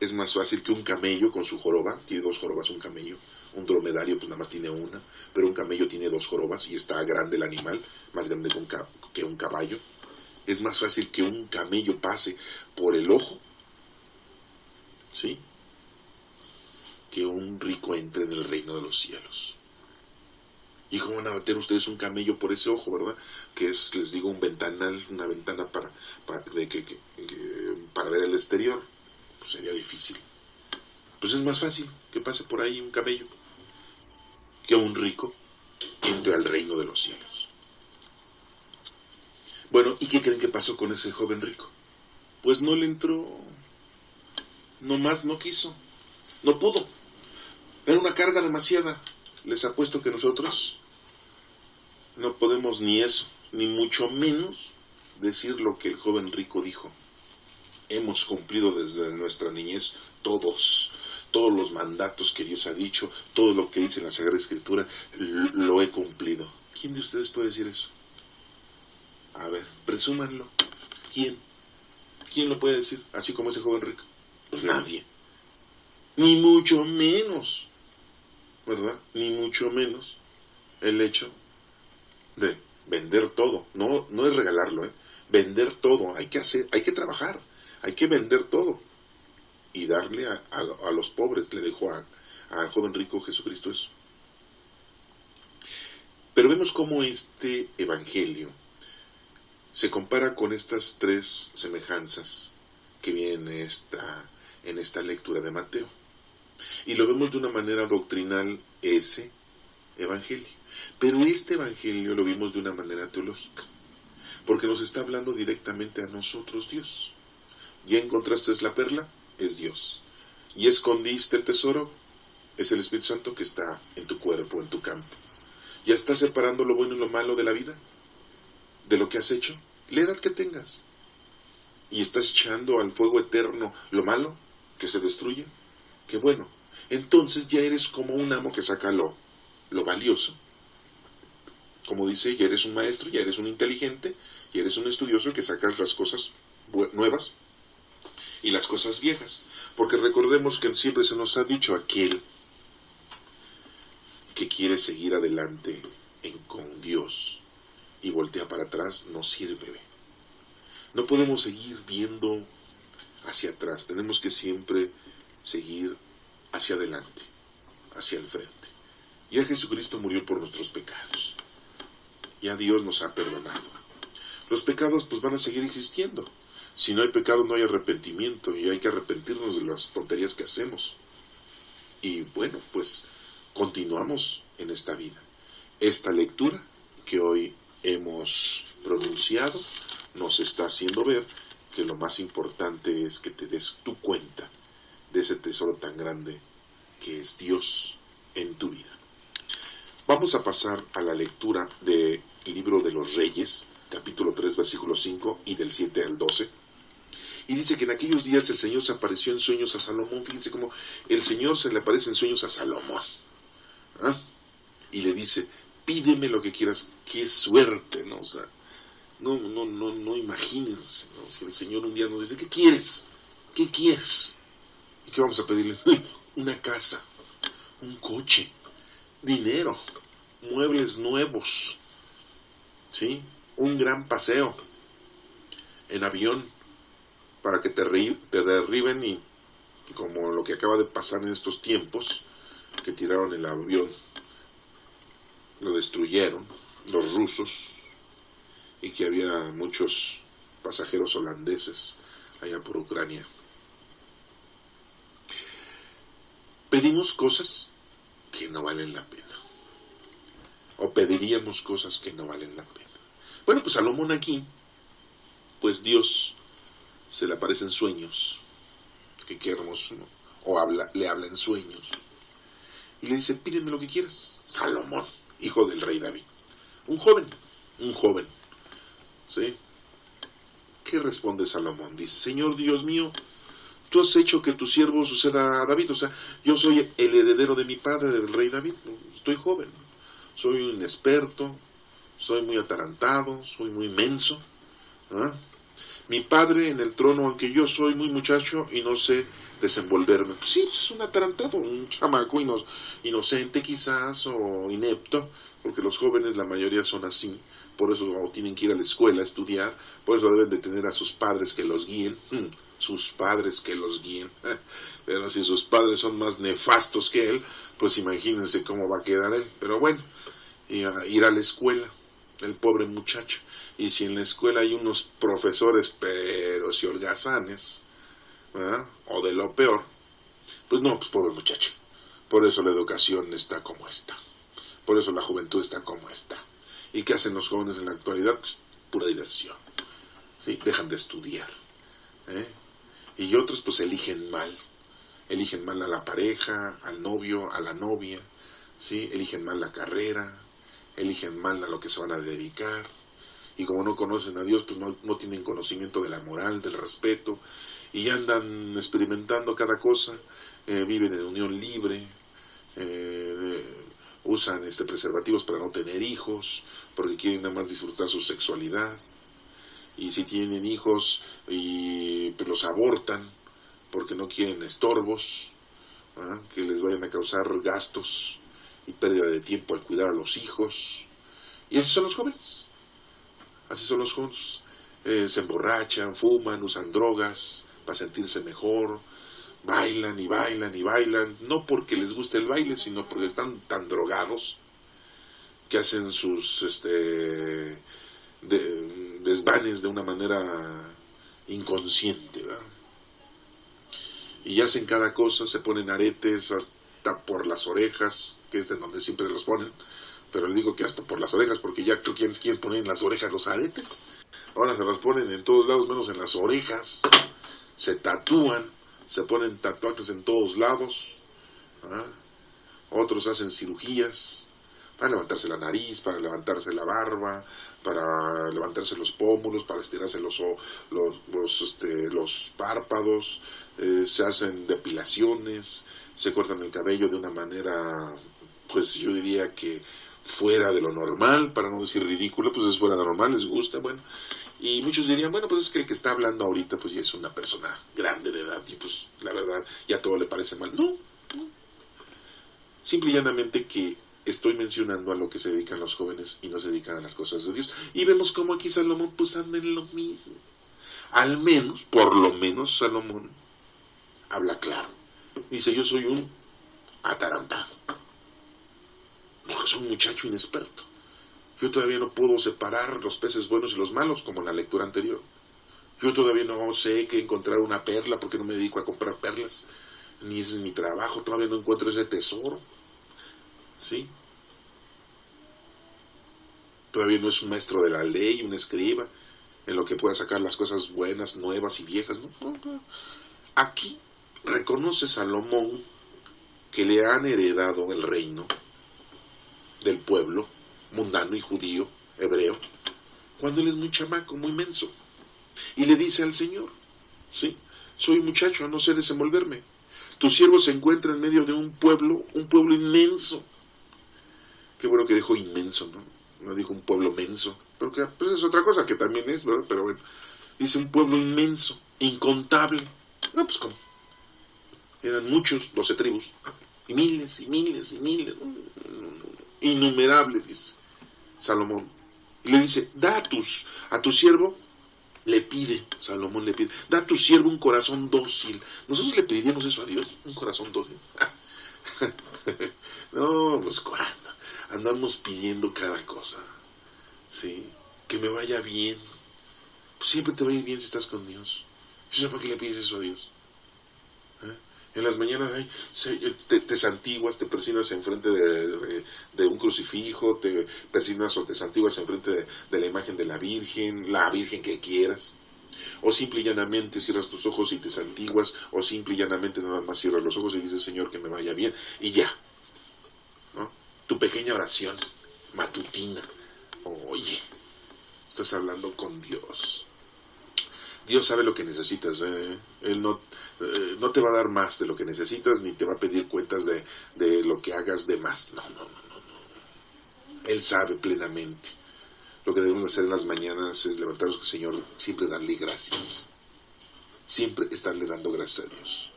S1: es más fácil que un camello con su joroba, tiene 2 jorobas un camello, un dromedario pues nada más tiene una, pero un camello tiene 2 jorobas y está grande el animal, más grande que un caballo. Es más fácil que un camello pase por el ojo, ¿sí?, que un rico entre en el reino de los cielos. ¿Y cómo van a meter ustedes un camello por ese ojo, verdad? Que es, les digo, un ventanal, una ventana para ver el exterior. Pues sería difícil. Pues es más fácil que pase por ahí un camello que un rico entre al reino de los cielos. Bueno, ¿y qué creen que pasó con ese joven rico? Pues no le entró, nomás no quiso, no pudo. Era una carga demasiada. Les apuesto que nosotros no podemos ni eso, ni mucho menos decir lo que el joven rico dijo. hemos cumplido desde nuestra niñez todos los mandatos que Dios ha dicho, todo lo que dice en la Sagrada Escritura, lo he cumplido. ¿Quién de ustedes puede decir eso? A ver, presúmanlo. ¿Quién? ¿Quién lo puede decir? Así como ese joven rico. Pues nadie. Ni mucho menos, ¿verdad? Ni mucho menos el hecho de vender todo. No es regalarlo, ¿eh? Vender todo. Hay que trabajar. Hay que vender todo. Y darle a los pobres. Le dejó al joven rico Jesucristo eso. Pero vemos cómo este evangelio se compara con estas tres semejanzas que vienen en esta lectura de Mateo. Y lo vemos de una manera doctrinal ese evangelio. Pero este evangelio lo vimos de una manera teológica, porque nos está hablando directamente a nosotros Dios. ¿Ya encontraste la perla? Es Dios. ¿Ya escondiste el tesoro? Es el Espíritu Santo que está en tu cuerpo, en tu campo. ¿Ya estás separando lo bueno y lo malo de la vida? ¿De lo que has hecho? La edad que tengas. ¿Y estás echando al fuego eterno lo malo que se destruye? Qué bueno. Entonces ya eres como un amo que saca lo valioso. Como dice, ya eres un maestro, ya eres un inteligente, ya eres un estudioso que sacas las cosas nuevas y las cosas viejas. Porque recordemos que siempre se nos ha dicho, aquel que quiere seguir adelante con Dios y voltea para atrás no sirve. No podemos seguir viendo hacia atrás, tenemos que siempre seguir hacia adelante, hacia el frente. Ya Jesucristo murió por nuestros pecados. Ya Dios nos ha perdonado. Los pecados pues van a seguir existiendo. Si no hay pecado no hay arrepentimiento, y hay que arrepentirnos de las tonterías que hacemos. Y bueno, pues continuamos en esta vida. Esta lectura que hoy hemos pronunciado nos está haciendo ver que lo más importante es que te des tu cuenta de ese tesoro tan grande que es Dios en tu vida. Vamos a pasar a la lectura del libro de los Reyes, capítulo 3, versículo 5 y del 7 al 12. Y dice que en aquellos días el Señor se apareció en sueños a Salomón. Fíjense cómo el Señor se le aparece en sueños a Salomón. ¿Ah? Y le dice, pídeme lo que quieras. Qué suerte, ¿no? O sea, no imagínense, ¿no? Si el Señor un día nos dice, ¿qué quieres? ¿Qué quieres? ¿Y qué vamos a pedirle? Una casa, un coche, dinero, muebles nuevos, ¿sí? Un gran paseo en avión para que te derriben, y como lo que acaba de pasar en estos tiempos, que tiraron el avión, lo destruyeron los rusos, y que había muchos pasajeros holandeses allá por Ucrania. Pedimos cosas que no valen la pena, o pediríamos cosas que no valen la pena. Bueno, pues Salomón aquí, pues Dios se le aparece en sueños, que qué hermoso, ¿no? O le habla en sueños, y le dice, pídeme lo que quieras. Salomón, hijo del rey David, un joven, ¿sí? ¿Qué responde Salomón? Dice, Señor Dios mío, tú has hecho que tu siervo suceda a David. O sea, yo soy el heredero de mi padre, del rey David. Estoy joven, soy un inexperto, soy muy atarantado, soy muy menso. ¿Ah? Mi padre en el trono, aunque yo soy muy muchacho y no sé desenvolverme. Pues sí, es un atarantado, un chamaco inocente quizás, o inepto, porque los jóvenes la mayoría son así. Por eso tienen que ir a la escuela a estudiar, por eso deben de tener a sus padres que los guíen. Sus padres que los guíen. Pero si sus padres son más nefastos que él, pues imagínense cómo va a quedar él. Pero bueno, ir a la escuela, el pobre muchacho. Y si en la escuela hay unos profesores, pero si holgazanes, ¿verdad? O de lo peor, pues no, pues pobre muchacho. Por eso la educación está como está. Por eso la juventud está como está. ¿Y qué hacen los jóvenes en la actualidad? Pues pura diversión. ¿Sí? Dejan de estudiar. Y otros pues eligen mal a la pareja, al novio, a la novia, ¿sí? Eligen mal la carrera, eligen mal a lo que se van a dedicar, y como no conocen a Dios, pues no tienen conocimiento de la moral, del respeto, y andan experimentando cada cosa, viven en unión libre, usan preservativos para no tener hijos, porque quieren nada más disfrutar su sexualidad, y si tienen hijos y pues, los abortan porque no quieren estorbos, ¿ah? Que les vayan a causar gastos y pérdida de tiempo al cuidar a los hijos. Y así son los jóvenes, así son los jóvenes. Se emborrachan, fuman, usan drogas para sentirse mejor, bailan y bailan y bailan, no porque les guste el baile, sino porque están tan drogados que hacen sus desvanes de una manera inconsciente, ¿verdad? Y hacen cada cosa, se ponen aretes hasta por las orejas, que es de donde siempre se los ponen, pero le digo que hasta por las orejas, porque ya quieren poner en las orejas los aretes, ahora se los ponen en todos lados menos en las orejas, se tatúan, se ponen tatuajes en todos lados, ¿ah? Otros hacen cirugías para levantarse la nariz, para levantarse la barba, para levantarse los pómulos, para estirarse los párpados, se hacen depilaciones, se cortan el cabello de una manera, pues yo diría que fuera de lo normal, para no decir ridículo, pues es fuera de lo normal, les gusta, bueno. Y muchos dirían, bueno, pues es que el que está hablando ahorita, pues ya es una persona grande de edad, y pues la verdad, ya todo le parece mal. No, no. Simple y llanamente que estoy mencionando a lo que se dedican los jóvenes y no se dedican a las cosas de Dios. Y vemos cómo aquí Salomón pues anda en lo mismo. Al menos, por lo menos Salomón habla claro. Dice, yo soy un atarantado, porque soy un muchacho inexperto. Yo todavía no puedo separar los peces buenos y los malos, como en la lectura anterior. Yo todavía no sé qué encontrar una perla, porque no me dedico a comprar perlas. Ni ese es mi trabajo, todavía no encuentro ese tesoro. ¿Sí? Todavía no es un maestro de la ley, un escriba, en lo que pueda sacar las cosas buenas, nuevas y viejas. No. Aquí reconoce Salomón que le han heredado el reino del pueblo mundano y judío, hebreo, cuando él es muy chamaco, muy menso. Y le dice al Señor, ¿sí? Soy un muchacho, no sé desenvolverme. Tu siervo se encuentra en medio de un pueblo inmenso. Qué bueno que dijo inmenso, ¿no? No dijo un pueblo menso, pero que pues es otra cosa que también es, ¿verdad? Pero bueno, dice un pueblo inmenso, incontable. No, pues ¿cómo? Eran muchos, 12 tribus, y miles, y miles, y miles, innumerables, dice Salomón. Y le dice, da a tu siervo, le pide, Salomón le pide, da a tu siervo un corazón dócil. Nosotros le pediríamos eso a Dios, un corazón dócil. No, pues ¿cuándo? Andamos pidiendo cada cosa, ¿sí? Que me vaya bien. Pues siempre te va a ir bien si estás con Dios. ¿Y para qué le pides eso a Dios? En las mañanas te santiguas, te persignas enfrente de un crucifijo, te persignas o te santiguas enfrente de la imagen de la Virgen que quieras. O simple y llanamente cierras tus ojos y te santiguas, o simple y llanamente nada más cierras los ojos y dices, Señor, que me vaya bien, y ya, ¿no? Tu pequeña oración matutina. Oye, estás hablando con Dios. Dios sabe lo que necesitas. Él no te va a dar más de lo que necesitas, ni te va a pedir cuentas de lo que hagas de más. No. Él sabe plenamente. Lo que debemos hacer en las mañanas es levantarnos, Señor, siempre darle gracias. Siempre estarle dando gracias a Dios.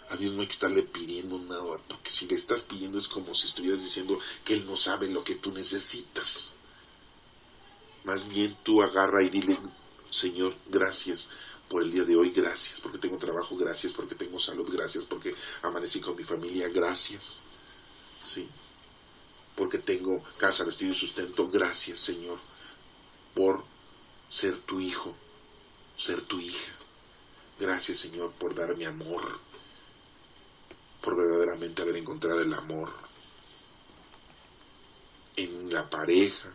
S1: A Dios no hay que estarle pidiendo nada, porque si le estás pidiendo es como si estuvieras diciendo que Él no sabe lo que tú necesitas. Más bien tú agarra y dile, Señor, gracias por el día de hoy, gracias porque tengo trabajo, gracias porque tengo salud, gracias porque amanecí con mi familia, gracias, ¿sí? Porque tengo casa, vestido y sustento, gracias, Señor, por ser tu hijo, ser tu hija. Gracias, Señor, por darme amor, por verdaderamente haber encontrado el amor en la pareja,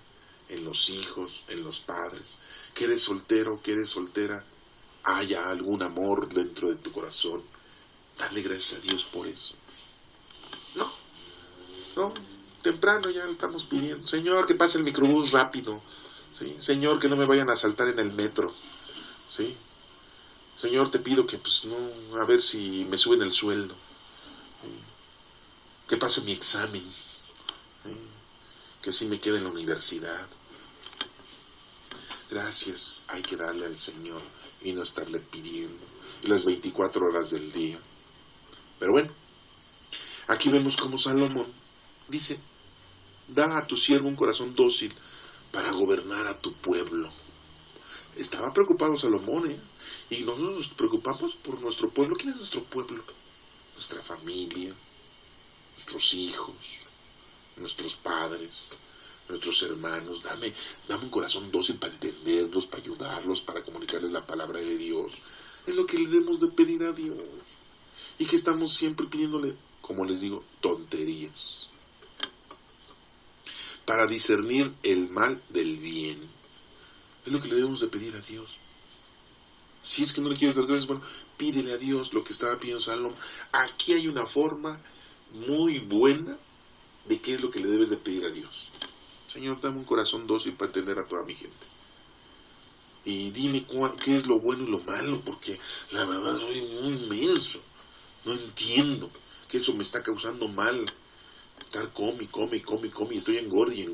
S1: en los hijos, en los padres. Que eres soltero, que eres soltera, haya algún amor dentro de tu corazón. Dale gracias a Dios por eso. No, temprano ya lo estamos pidiendo. Señor, que pase el microbús rápido. ¿Sí? Señor, que no me vayan a asaltar en el metro. ¿Sí? Señor, te pido que pues no, a ver si me suben el sueldo, que pase mi examen, que sí me quede en la universidad. Gracias hay que darle al Señor y no estarle pidiendo las 24 horas del día. Pero bueno, aquí vemos como Salomón dice, da a tu siervo un corazón dócil para gobernar a tu pueblo. Estaba preocupado Salomón, y nosotros nos preocupamos por nuestro pueblo. ¿Quién es nuestro pueblo? Nuestra familia, nuestros hijos, nuestros padres, nuestros hermanos. Dame un corazón dócil para entenderlos, para ayudarlos, para comunicarles la palabra de Dios. Es lo que le debemos de pedir a Dios. Y que estamos siempre pidiéndole, como les digo, tonterías. Para discernir el mal del bien. Es lo que le debemos de pedir a Dios. Si es que no le quieres dar gracias, bueno, pídele a Dios lo que estaba pidiendo Salomón. Aquí hay una forma muy buena de qué es lo que le debes de pedir a Dios. Señor, dame un corazón dócil para entender a toda mi gente. Y dime qué es lo bueno y lo malo, porque la verdad soy muy inmenso. No entiendo que eso me está causando mal. Estar come, y estoy engorde.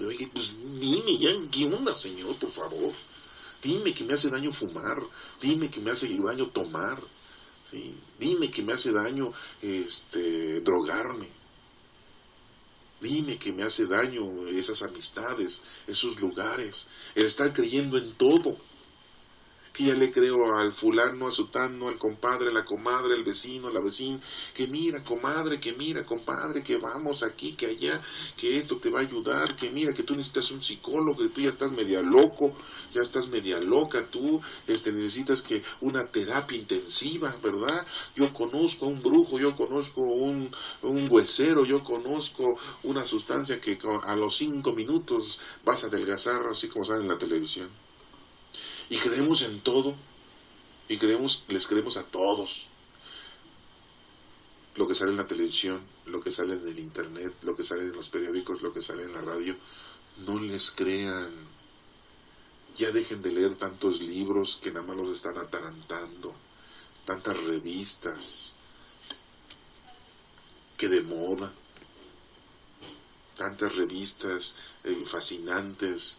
S1: Oye, pues dime ya, ¿qué onda, Señor, por favor? Dime que me hace daño fumar, dime que me hace daño tomar, ¿sí? Dime que me hace daño drogarme, dime que me hace daño esas amistades, esos lugares, el estar creyendo en todo. Que ya le creo al fulano, a sutano, al compadre, a la comadre, al vecino, a la vecina, que mira comadre, que mira compadre, que vamos aquí, que allá, que esto te va a ayudar, que mira que tú necesitas un psicólogo, que tú ya estás media loco, ya estás media loca, tú necesitas que una terapia intensiva, ¿verdad? Yo conozco a un brujo, yo conozco un huesero, yo conozco una sustancia que a los 5 minutos vas a adelgazar, así como sale en la televisión. Y creemos en todo, y les creemos a todos. Lo que sale en la televisión, lo que sale en el internet, lo que sale en los periódicos, lo que sale en la radio, no les crean. Ya dejen de leer tantos libros que nada más los están atarantando, tantas revistas que de moda, tantas revistas fascinantes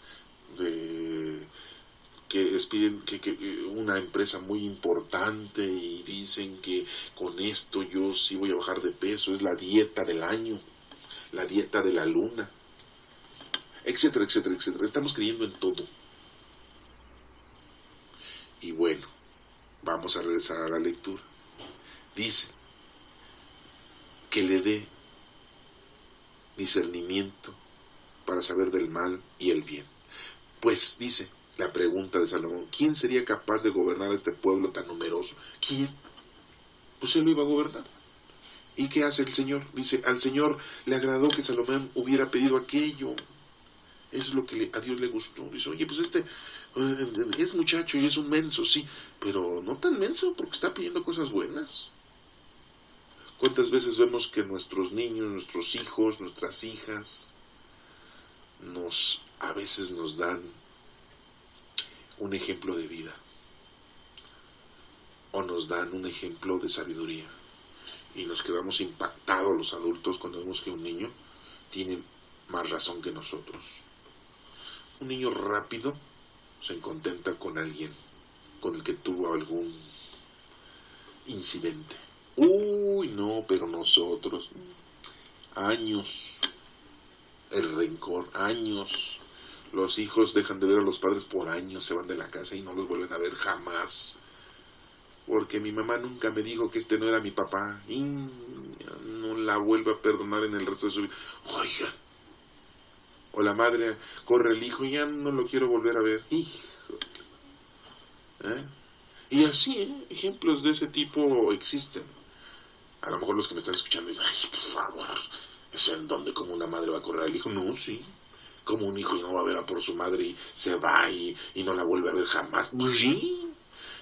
S1: que despiden que una empresa muy importante y dicen que con esto yo sí voy a bajar de peso, es la dieta del año, la dieta de la luna, etcétera, etcétera, etcétera. Estamos creyendo en todo. Y bueno, vamos a regresar a la lectura. Dice que le dé discernimiento para saber del mal y el bien. Pues dice la pregunta de Salomón, ¿quién sería capaz de gobernar a este pueblo tan numeroso? ¿Quién? Pues él lo iba a gobernar. ¿Y qué hace el Señor? Dice, al Señor le agradó que Salomón hubiera pedido aquello. Eso es lo que a Dios le gustó. Dice, oye, pues es muchacho y es un menso, sí, pero no tan menso porque está pidiendo cosas buenas. ¿Cuántas veces vemos que nuestros niños, nuestros hijos, nuestras hijas, a veces nos dan un ejemplo de vida? O nos dan un ejemplo de sabiduría. Y nos quedamos impactados los adultos cuando vemos que un niño tiene más razón que nosotros. Un niño rápido se contenta con alguien con el que tuvo algún incidente. Uy, no, pero nosotros, años, el rencor, años. Los hijos dejan de ver a los padres por años, se van de la casa y no los vuelven a ver jamás. Porque mi mamá nunca me dijo que este no era mi papá. Y no la vuelve a perdonar en el resto de su vida. Oigan. O la madre corre el hijo y ya no lo quiero volver a ver. Hijo. Y así, ejemplos de ese tipo existen. A lo mejor los que me están escuchando dicen, ay, por favor, ¿eso en dónde? ¿Cómo una madre va a correr al hijo? No, sí. Como un hijo y no va a ver a por su madre y se va y no la vuelve a ver jamás. Pues sí.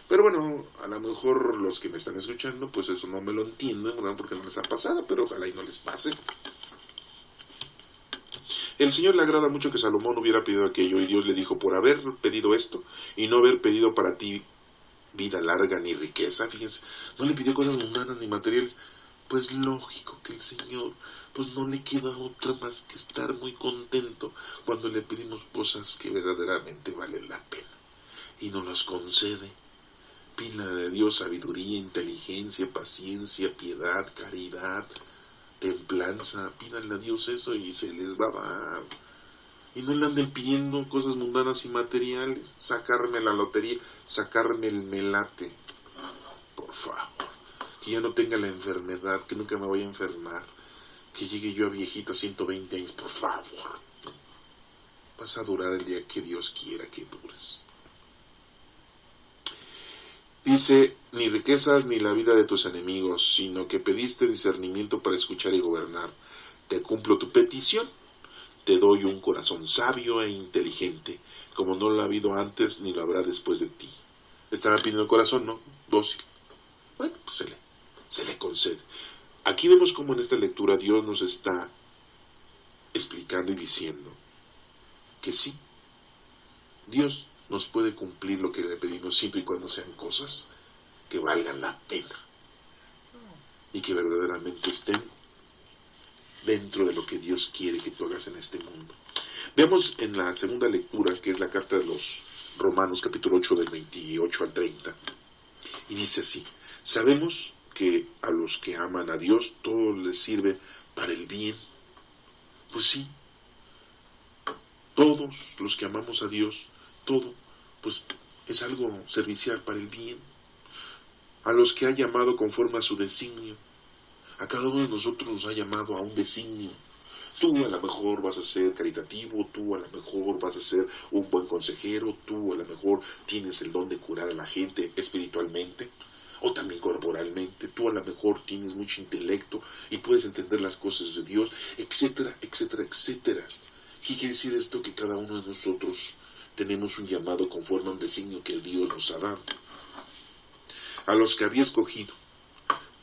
S1: Pero bueno, a lo mejor los que me están escuchando, pues eso no me lo entienden, ¿verdad? Porque no les ha pasado, pero ojalá y no les pase. El Señor le agrada mucho que Salomón hubiera pedido aquello, y Dios le dijo, por haber pedido esto y no haber pedido para ti vida larga ni riqueza, fíjense, no le pidió cosas mundanas ni materiales. Pues lógico que el Señor, pues no le queda otra más que estar muy contento cuando le pedimos cosas que verdaderamente valen la pena y nos las concede. Pídale a Dios sabiduría, inteligencia, paciencia, piedad, caridad, templanza. Pídale a Dios eso y se les va a dar. Y no le anden pidiendo cosas mundanas y materiales. Sacarme la lotería, sacarme el melate. Por favor. Que ya no tenga la enfermedad, que nunca me vaya a enfermar. Que llegue yo a viejito a 120 años, por favor. Vas a durar el día que Dios quiera que dures. Dice, ni riquezas ni la vida de tus enemigos, sino que pediste discernimiento para escuchar y gobernar. Te cumplo tu petición, te doy un corazón sabio e inteligente, como no lo ha habido antes ni lo habrá después de ti. Estaba pidiendo el corazón, ¿no? Dócil. Bueno, pues se le concede. Aquí vemos cómo en esta lectura Dios nos está explicando y diciendo que sí, Dios nos puede cumplir lo que le pedimos siempre y cuando sean cosas que valgan la pena y que verdaderamente estén dentro de lo que Dios quiere que tú hagas en este mundo. Veamos en la segunda lectura, que es la carta de los Romanos, capítulo 8, del 28 al 30, y dice así: sabemos que a los que aman a Dios todo les sirve para el bien. Pues sí, todos los que amamos a Dios, todo, pues es algo servicial para el bien. A los que ha llamado conforme a su designio. A cada uno de nosotros nos ha llamado a un designio. Tú a lo mejor vas a ser caritativo, tú a lo mejor vas a ser un buen consejero, tú a lo mejor tienes el don de curar a la gente espiritualmente o también corporalmente, tú a lo mejor tienes mucho intelecto y puedes entender las cosas de Dios, etcétera, etcétera, etcétera. ¿Qué quiere decir esto? Que cada uno de nosotros tenemos un llamado conforme a un designio que el Dios nos ha dado. A los que había escogido,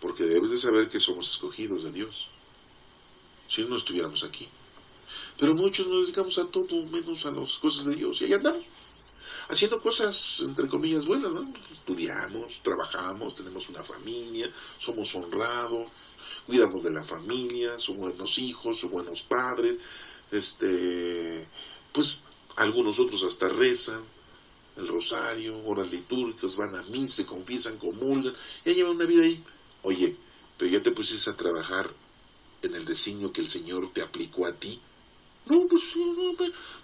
S1: porque debes de saber que somos escogidos de Dios, si no estuviéramos aquí. Pero muchos nos dedicamos a todo menos a las cosas de Dios, y ahí andamos, haciendo cosas entre comillas buenas, ¿no? Estudiamos, trabajamos, tenemos una familia, somos honrados, cuidamos de la familia, somos buenos hijos, somos buenos padres, pues algunos otros hasta rezan el rosario, horas litúrgicas, van a misa, se confiesan, comulgan, ya llevan una vida ahí. Oye, pero ya te pusiste a trabajar en el designio que el Señor te aplicó a ti. No, pues,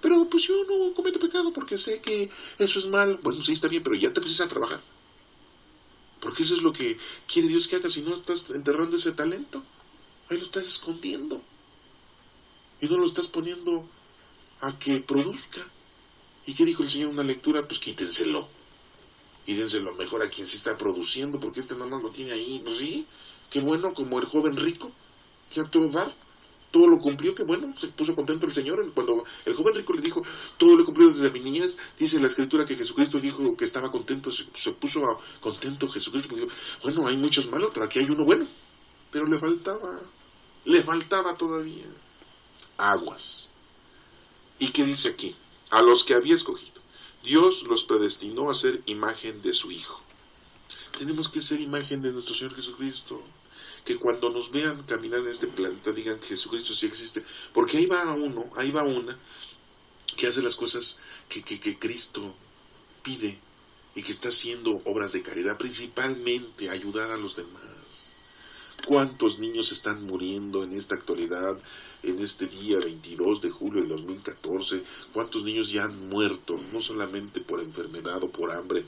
S1: pero pues yo no cometo pecado porque sé que eso es mal. Bueno, sí, está bien, pero ya te pusiste a trabajar. Porque eso es lo que quiere Dios que hagas. Si no estás enterrando ese talento, ahí lo estás escondiendo. Y no lo estás poniendo a que produzca. ¿Y qué dijo el Señor en una lectura? Pues quítenselo. Y dénselo mejor a quien se está produciendo, porque este nada más lo tiene ahí. Pues sí, qué bueno, como el joven rico, que a todo dar, todo lo cumplió, qué bueno, se puso contento el Señor. Cuando el joven rico le dijo, todo lo he cumplido desde mi niñez, dice la Escritura que Jesucristo dijo que estaba contento, se puso contento Jesucristo, porque dijo, bueno, hay muchos malos, pero aquí hay uno bueno. Pero le faltaba todavía aguas. ¿Y qué dice aquí? A los que había escogido, Dios los predestinó a ser imagen de su Hijo. Tenemos que ser imagen de nuestro Señor Jesucristo. Que cuando nos vean caminar en este planeta digan que Jesucristo sí existe. Porque ahí va una que hace las cosas que Cristo pide y que está haciendo obras de caridad, principalmente ayudar a los demás. ¿Cuántos niños están muriendo en esta actualidad, en este día 22 de julio del 2014? ¿Cuántos niños ya han muerto, no solamente por enfermedad o por hambre,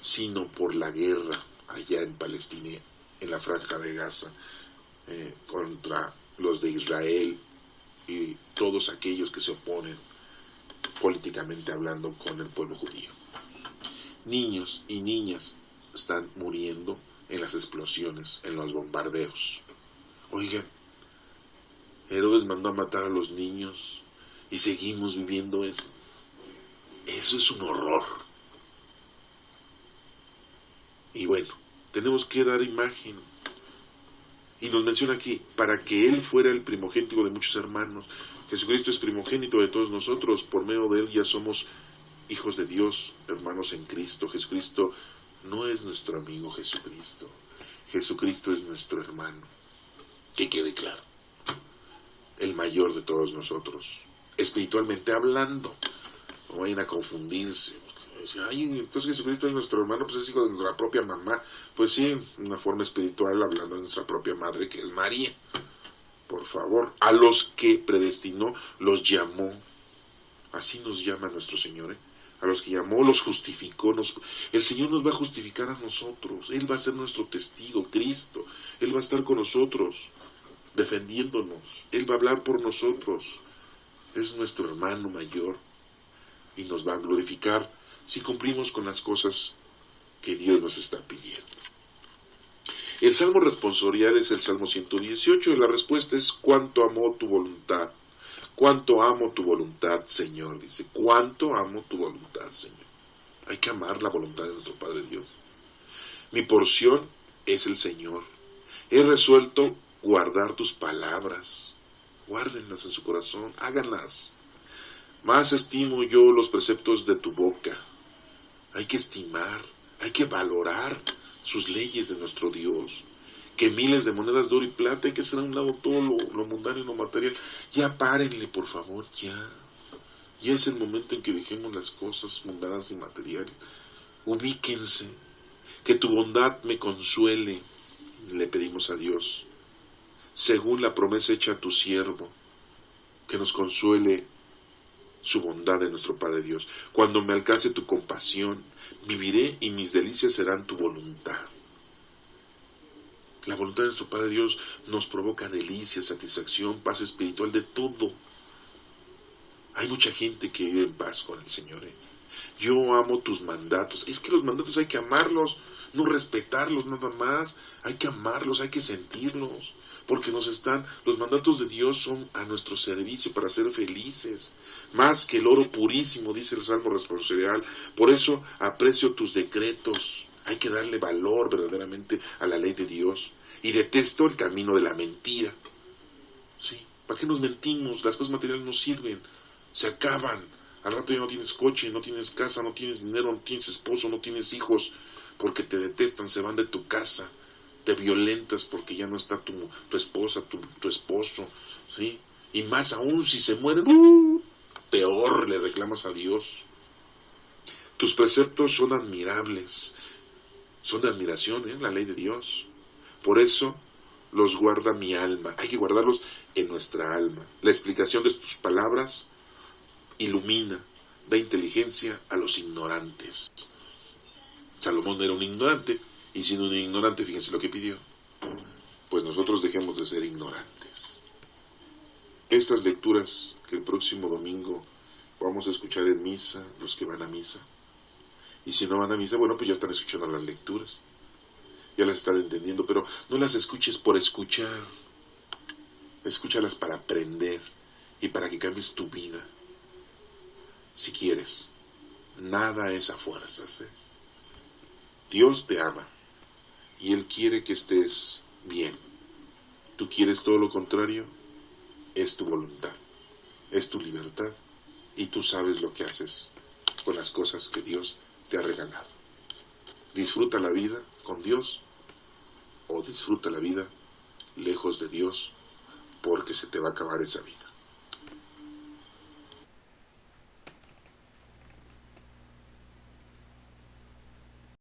S1: sino por la guerra allá en Palestina, en la Franja de Gaza, contra los de Israel y todos aquellos que se oponen políticamente hablando con el pueblo judío? Niños y niñas están muriendo en las explosiones, en los bombardeos. Oigan, Herodes mandó a matar a los niños y seguimos viviendo eso. Eso es un horror. Y bueno, tenemos que dar imagen. Y nos menciona aquí, para que Él fuera el primogénito de muchos hermanos. Jesucristo es primogénito de todos nosotros, por medio de Él ya somos hijos de Dios, hermanos en Cristo. Jesucristo no es nuestro amigo Jesucristo. Jesucristo es nuestro hermano. Que quede claro. El mayor de todos nosotros. Espiritualmente hablando. No vayan a confundirse. Ay, entonces Jesucristo es nuestro hermano, pues es hijo de nuestra propia mamá. Pues sí, una forma espiritual hablando de nuestra propia madre, que es María. Por favor, a los que predestinó, los llamó. Así nos llama nuestro Señor, ¿eh? A los que llamó, los justificó. El Señor nos va a justificar a nosotros. Él va a ser nuestro testigo, Cristo. Él va a estar con nosotros, defendiéndonos. Él va a hablar por nosotros. Es nuestro hermano mayor y nos va a glorificar si cumplimos con las cosas que Dios nos está pidiendo. El salmo responsorial es el Salmo 118 y la respuesta es: cuánto amó tu voluntad. Cuánto amo tu voluntad, Señor. Dice, cuánto amo tu voluntad, Señor. Hay que amar la voluntad de nuestro Padre Dios. Mi porción es el Señor. He resuelto guardar tus palabras. Guárdenlas en su corazón, háganlas. Más estimo yo los preceptos de tu boca. Hay que estimar, hay que valorar sus leyes de nuestro Dios. Que miles de monedas de oro y plata, hay que hacer a un lado todo lo mundano y lo material. Ya párenle, por favor, ya. Ya es el momento en que dejemos las cosas mundanas y materiales. Ubíquense. Que tu bondad me consuele, le pedimos a Dios. Según la promesa hecha a tu siervo, que nos consuele su bondad de nuestro Padre Dios. Cuando me alcance tu compasión, viviré y mis delicias serán tu voluntad. La voluntad de nuestro Padre Dios nos provoca delicia, satisfacción, paz espiritual, de todo. Hay mucha gente que vive en paz con el Señor. Yo amo tus mandatos. Es que los mandatos hay que amarlos, no respetarlos nada más. Hay que amarlos, hay que sentirlos. Porque los mandatos de Dios son a nuestro servicio para ser felices. Más que el oro purísimo, dice el Salmo responsorial. Por eso aprecio tus decretos. Hay que darle valor verdaderamente a la ley de Dios. Y detesto el camino de la mentira. ¿Sí? ¿Para qué nos mentimos? Las cosas materiales no sirven. Se acaban. Al rato ya no tienes coche, no tienes casa, no tienes dinero, no tienes esposo, no tienes hijos. Porque te detestan, se van de tu casa. Te violentas porque ya no está tu esposa, tu esposo. ¿Sí? Y más aún si se mueren, peor le reclamas a Dios. Tus preceptos son admirables. Son de admiración, la ley de Dios. Por eso los guarda mi alma. Hay que guardarlos en nuestra alma. La explicación de tus palabras ilumina, da inteligencia a los ignorantes. Salomón era un ignorante, y siendo un ignorante, fíjense lo que pidió. Pues nosotros dejemos de ser ignorantes. Estas lecturas que el próximo domingo vamos a escuchar en misa, los que van a misa. Y si no van a misa, bueno, pues ya están escuchando las lecturas. Ya las están entendiendo, pero no las escuches por escuchar. Escúchalas para aprender y para que cambies tu vida. Si quieres, nada es a fuerzas. Dios te ama y Él quiere que estés bien. Tú quieres todo lo contrario, es tu voluntad, es tu libertad y tú sabes lo que haces con las cosas que Dios te ha regalado. Disfruta la vida con Dios o disfruta la vida lejos de Dios, porque se te va a acabar esa vida.